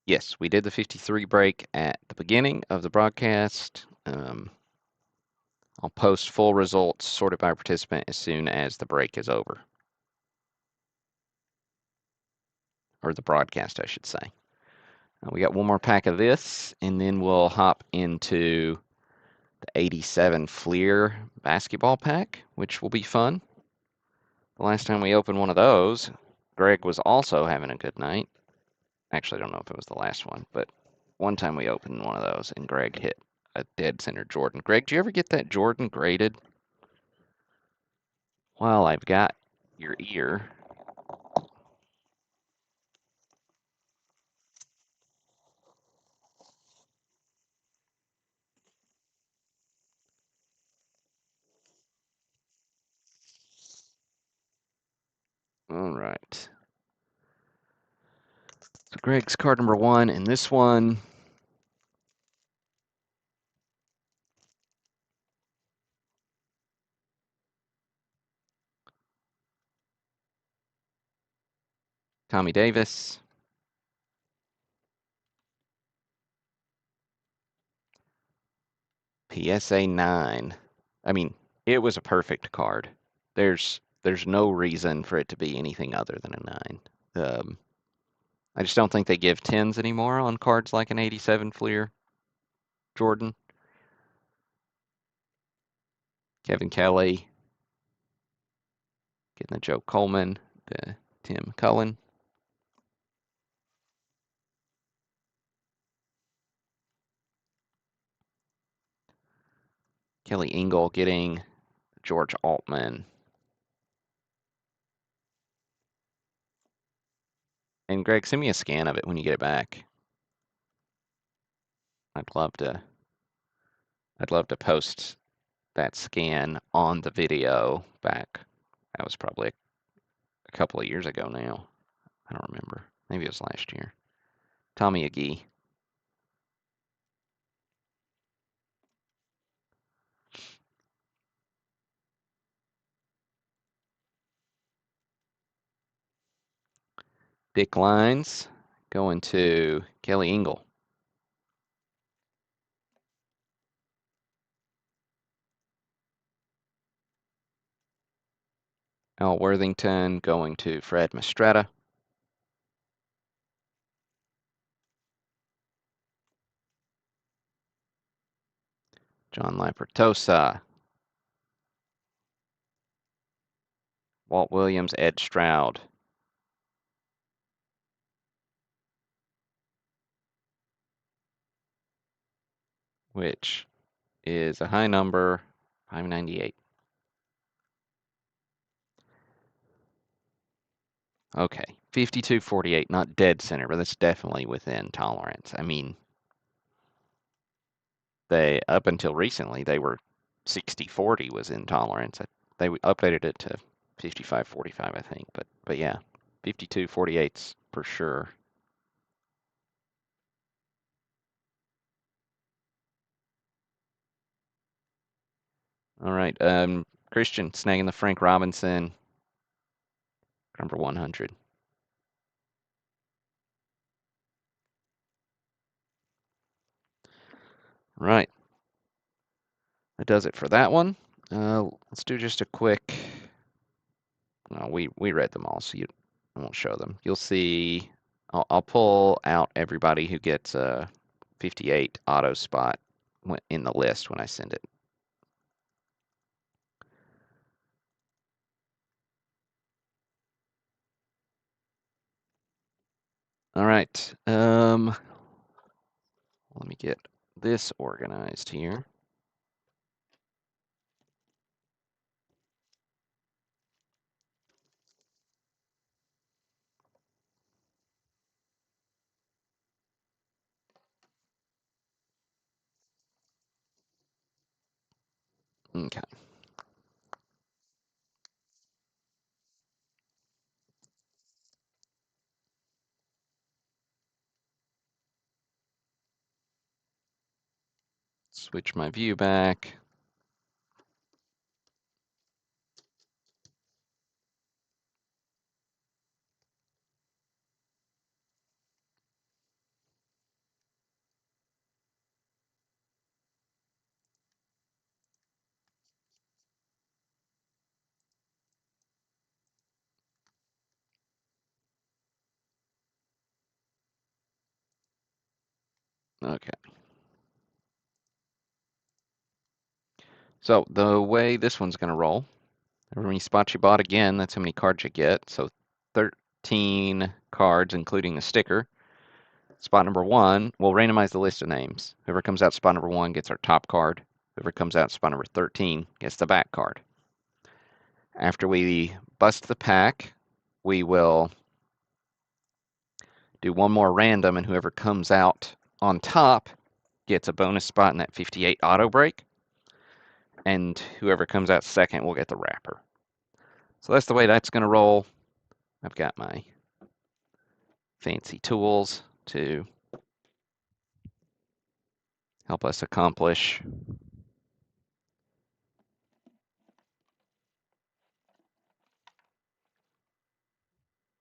Yes, we did the 53 break at the beginning of the broadcast. I'll post full results sorted by participant as soon as the break is over. Or the broadcast, I should say. We got one more pack of this, and then we'll hop into the 87 Fleer basketball pack, which will be fun. The last time we opened one of those, Greg was also having a good night. Actually, I don't know if it was the last one, but one time we opened one of those, and Greg hit a dead center Jordan. Greg, do you ever get that Jordan graded? Well, I've got your ear. All right. So Greg's card number 1, and this one, Tommy Davis. PSA 9. I mean, it was a perfect card. There's no reason for it to be anything other than a 9. I just don't think they give 10s anymore on cards like an 87 Fleer Jordan. Kevin Kelly getting the Joe Coleman, the Tim Cullen. Kelly Engel getting George Altman. And Greg, send me a scan of it when you get it back. I'd love to post that scan on the video back. That was probably a couple of years ago now. I don't remember. Maybe it was last year. Tommy Agee. Dick Lines going to Kelly Engel. Al Worthington going to Fred Mastretta. John Lapertosa. Walt Williams, Ed Stroud. Which is a high number, 598. Okay, 52-48, not dead center, but that's definitely within tolerance. I mean, they, up until recently, they were 60-40 was in tolerance. they updated it to 55-45, I think. But yeah, 52-48's for sure. All right, Christian snagging the Frank Robinson, number 100. Right, that does it for that one. Let's do just a quick. No, we read them all, so I won't show them. You'll see. I'll pull out everybody who gets a 58 auto spot in the list when I send it. All right. Let me get this organized here. Okay. Switch my view back. Okay. So the way this one's going to roll, every many spots you bought again, that's how many cards you get. So 13 cards, including the sticker. Spot number 1, we'll randomize the list of names. Whoever comes out spot number 1 gets our top card. Whoever comes out spot number 13 gets the back card. After we bust the pack, we will do one more random, and whoever comes out on top gets a bonus spot in that 58 auto break. And whoever comes out second will get the wrapper. So that's the way that's going to roll. I've got my fancy tools to help us accomplish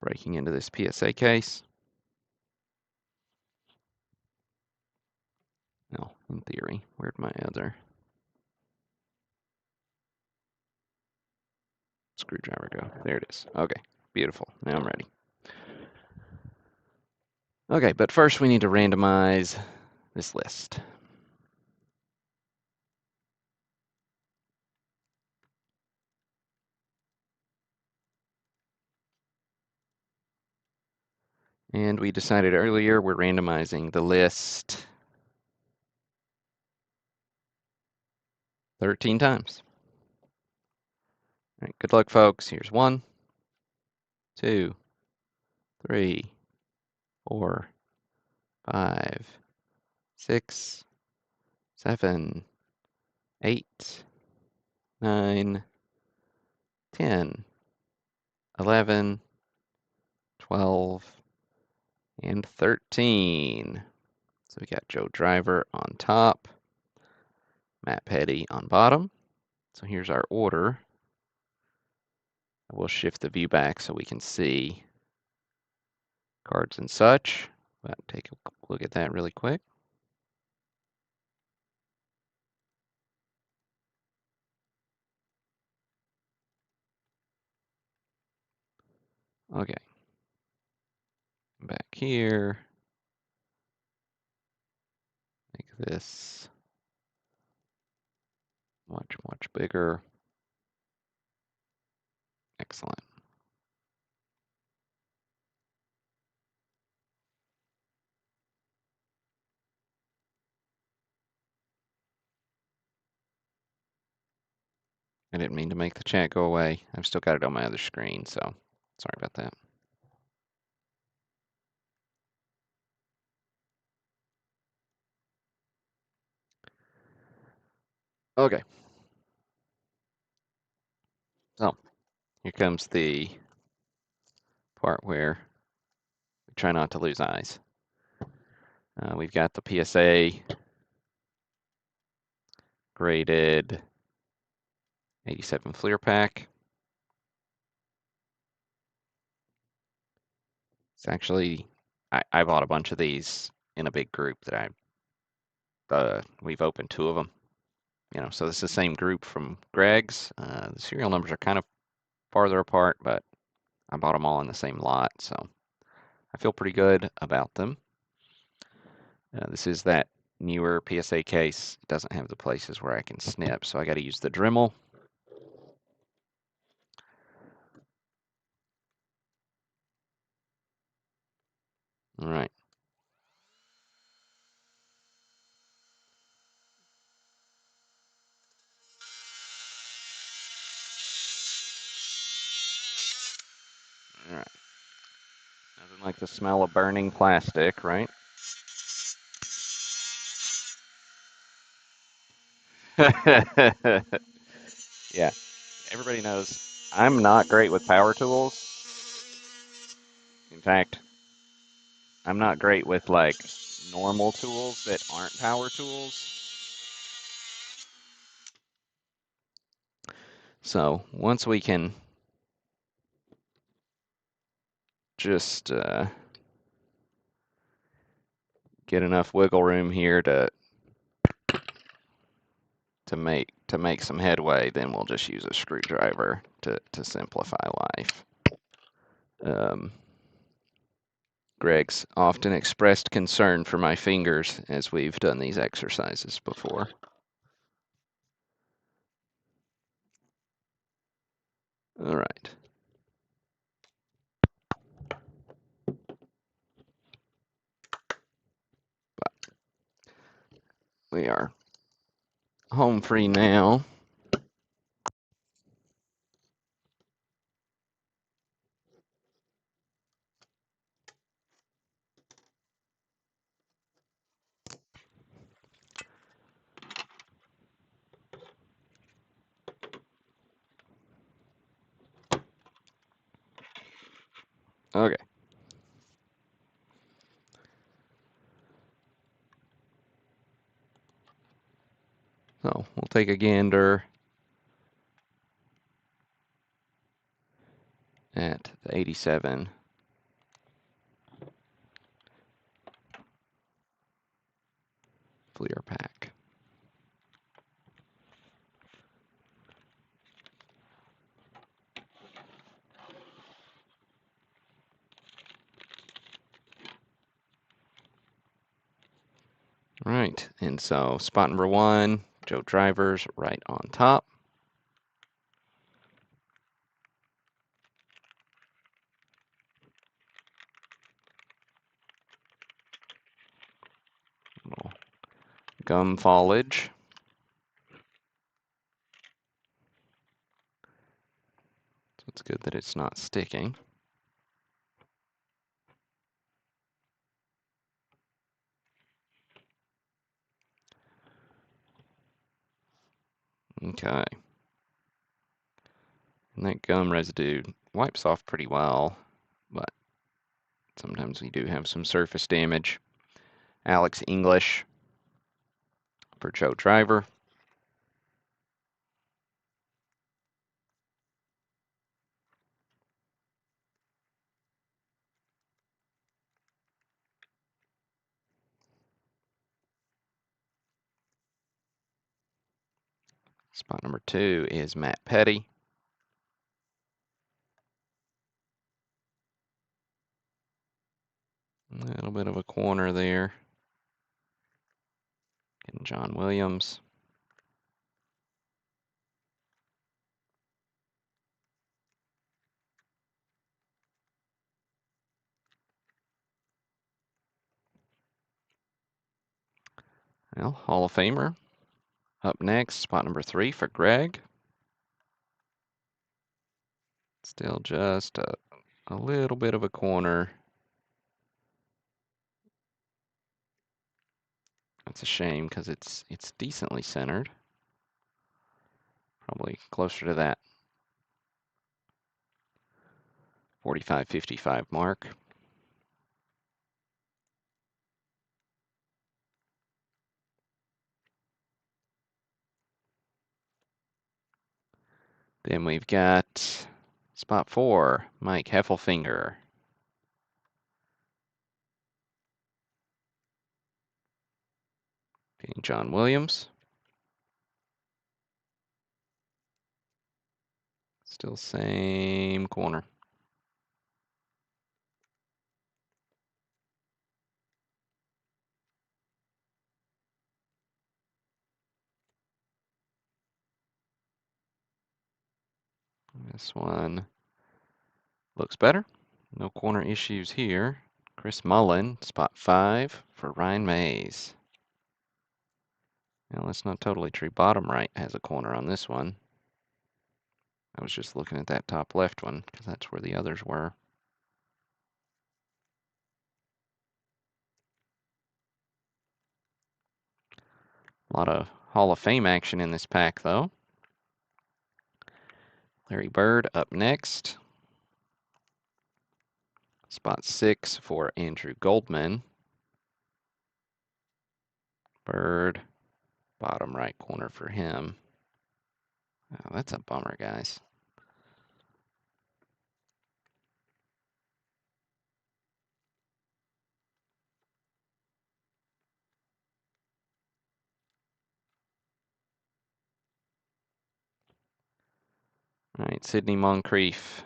breaking into this PSA case. No, in theory. Where'd my other screwdriver go? There it is. Okay, beautiful. Now I'm ready. Okay, but first we need to randomize this list. And we decided earlier we're randomizing the list 13 times. All right, good luck, folks. Here's 1, 2, 3, 4, 5, 6, 7, 8, 9, 10, 11, 12, and 13. So we got Joe Driver on top, Matt Petty on bottom. So here's our order. We'll shift the view back so we can see cards and such. But take a look at that really quick. Okay. Back here. Make this much, much bigger. Excellent. I didn't mean to make the chat go away. I've still got it on my other screen, so sorry about that. Okay. Here comes the part where we try not to lose eyes. We've got the PSA graded 87 Fleer pack. It's actually, I bought a bunch of these in a big group that we've opened 2 of them. So this is the same group from Greg's. The serial numbers are kind of farther apart, but I bought them all in the same lot, so I feel pretty good about them. This is that newer PSA case. It doesn't have the places where I can snip, so I got to use the Dremel. All right. All right. Nothing like the smell of burning plastic, right? Yeah. Everybody knows I'm not great with power tools. In fact, I'm not great with like normal tools that aren't power tools. So once we can just get enough wiggle room here to make some headway, then we'll just use a screwdriver to simplify life. Greg's often expressed concern for my fingers as we've done these exercises before. All right. But we are home free now. Okay. So we'll take a gander at the 87 Fleer pack. All right, and so spot number 1, Joe Driver's right on top. Little gum foliage. So it's good that it's not sticking. Okay. And that gum residue wipes off pretty well, but sometimes we do have some surface damage. Alex English for Joe Driver. Spot number 2 is Matt Petty. A little bit of a corner there. Getting John Williams. Well, Hall of Famer. Up next, spot number 3 for Greg. Still just a little bit of a corner. That's a shame because it's decently centered. Probably closer to that 45-55 mark. Then we've got spot 4, Mike Heffelfinger. Being John Williams. Still same corner. This one looks better. No corner issues here. Chris Mullen, spot 5 for Ryan Mays. Now that's not totally true. Bottom right has a corner on this one. I was just looking at that top left one because that's where the others were. A lot of Hall of Fame action in this pack, though. Larry Bird up next. Spot 6 for Andrew Goldman. Bird, bottom right corner for him. Oh, that's a bummer, guys. All right, Sidney Moncrief.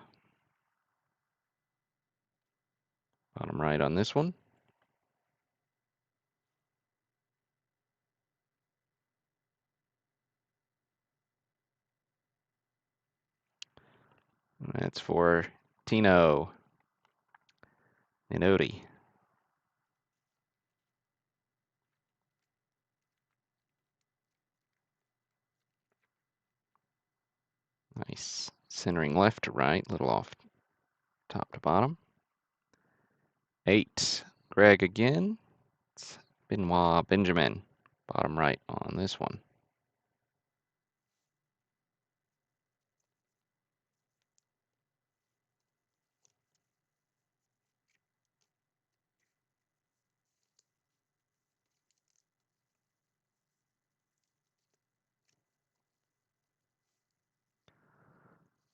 Bottom right on this one. That's for Tino Ninodi. Nice. Centering left to right, little off top to bottom. 8, Greg again. It's Benoit Benjamin, bottom right on this one.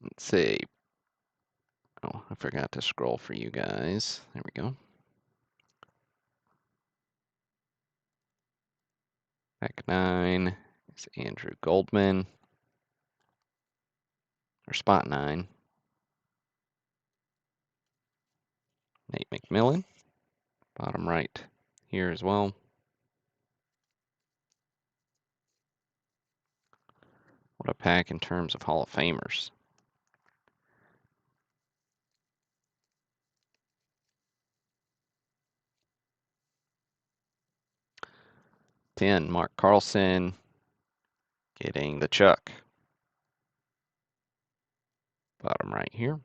Let's see. Oh, I forgot to scroll for you guys. There we go. Pack 9 is Andrew Goldman. Or spot 9. Nate McMillan. Bottom right here as well. What a pack in terms of Hall of Famers. Ten, Mark Carlson getting the Chuck. Bottom right here.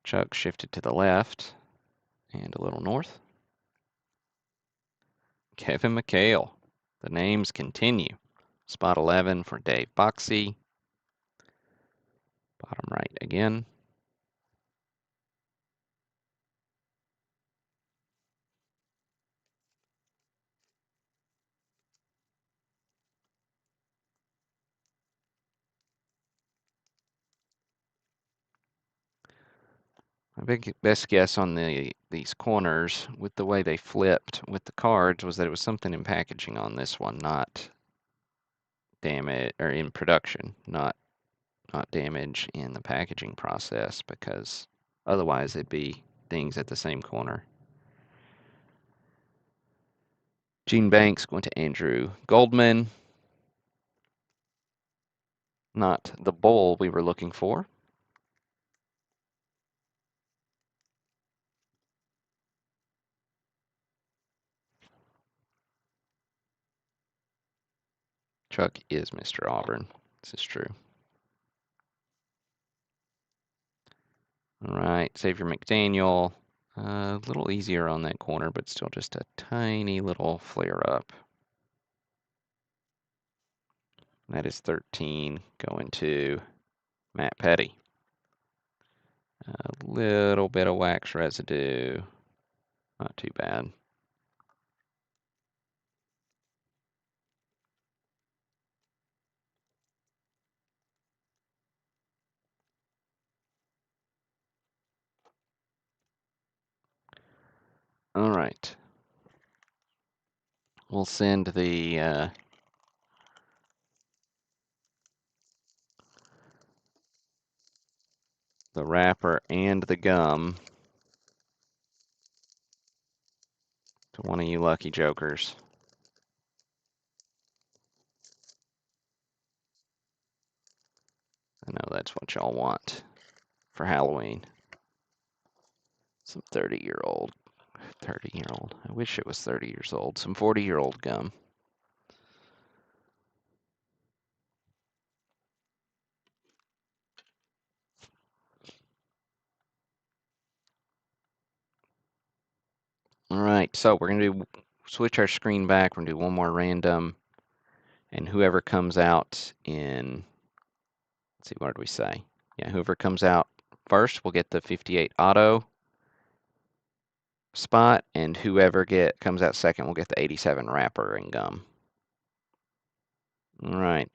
Chuck shifted to the left and a little north. Kevin McHale. The names continue. Spot 11 for Dave Boxey. Bottom right again. My best guess on these corners with the way they flipped with the cards was that it was something in packaging on this one, not damage or in production, not damage in the packaging process, because otherwise it'd be things at the same corner. Gene Banks going to Andrew Goldman. Not the bowl we were looking for. Chuck is Mr. Auburn. This is true. All right, Xavier McDaniel A little easier on that corner, but still just a tiny little flare up. That is 13 going to Matt Petty. A little bit of wax residue. Not too bad. All right. We'll send the wrapper and the gum to one of you lucky jokers. I know that's what y'all want for Halloween. Some 30-year-old. I wish it was 30 years old. Some 40-year-old gum. All right, so we're going to switch our screen back. We're going to do one more random. And whoever comes out in, let's see, what did we say? Yeah, whoever comes out first will get the 58 auto spot, and whoever comes out second will get the 87 wrapper and gum. All right.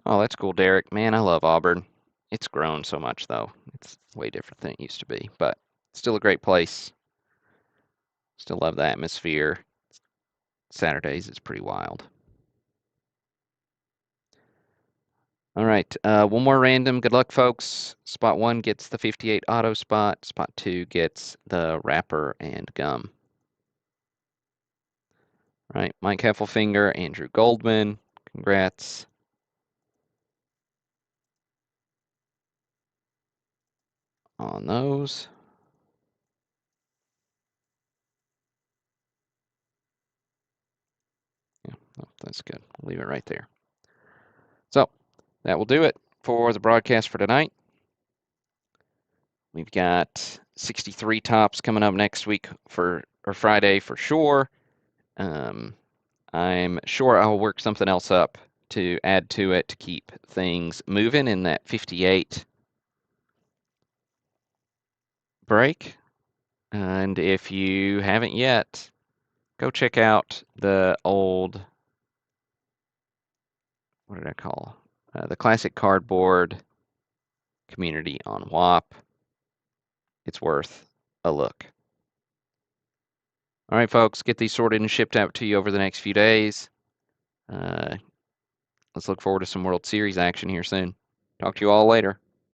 Oh, that's cool, Derek. Man, I love Auburn. It's grown so much, though. It's way different than it used to be, but still a great place. Still love the atmosphere. Saturdays is pretty wild. All right, one more random. Good luck, folks. Spot 1 gets the 58 auto spot. Spot 2 gets the wrapper and gum. All right, Mike Heffelfinger, Andrew Goldman. Congrats. On those. Yeah, oh, that's good. We'll leave it right there. So that will do it for the broadcast for tonight. We've got 63 tops coming up next week or Friday for sure. I'm sure I'll work something else up to add to it to keep things moving in that 58 break. And if you haven't yet, go check out the old, what did I call? The Classic Cardboard community on WAP. It's worth a look. All right, folks, get these sorted and shipped out to you over the next few days. Let's look forward to some World Series action here soon. Talk to you all later.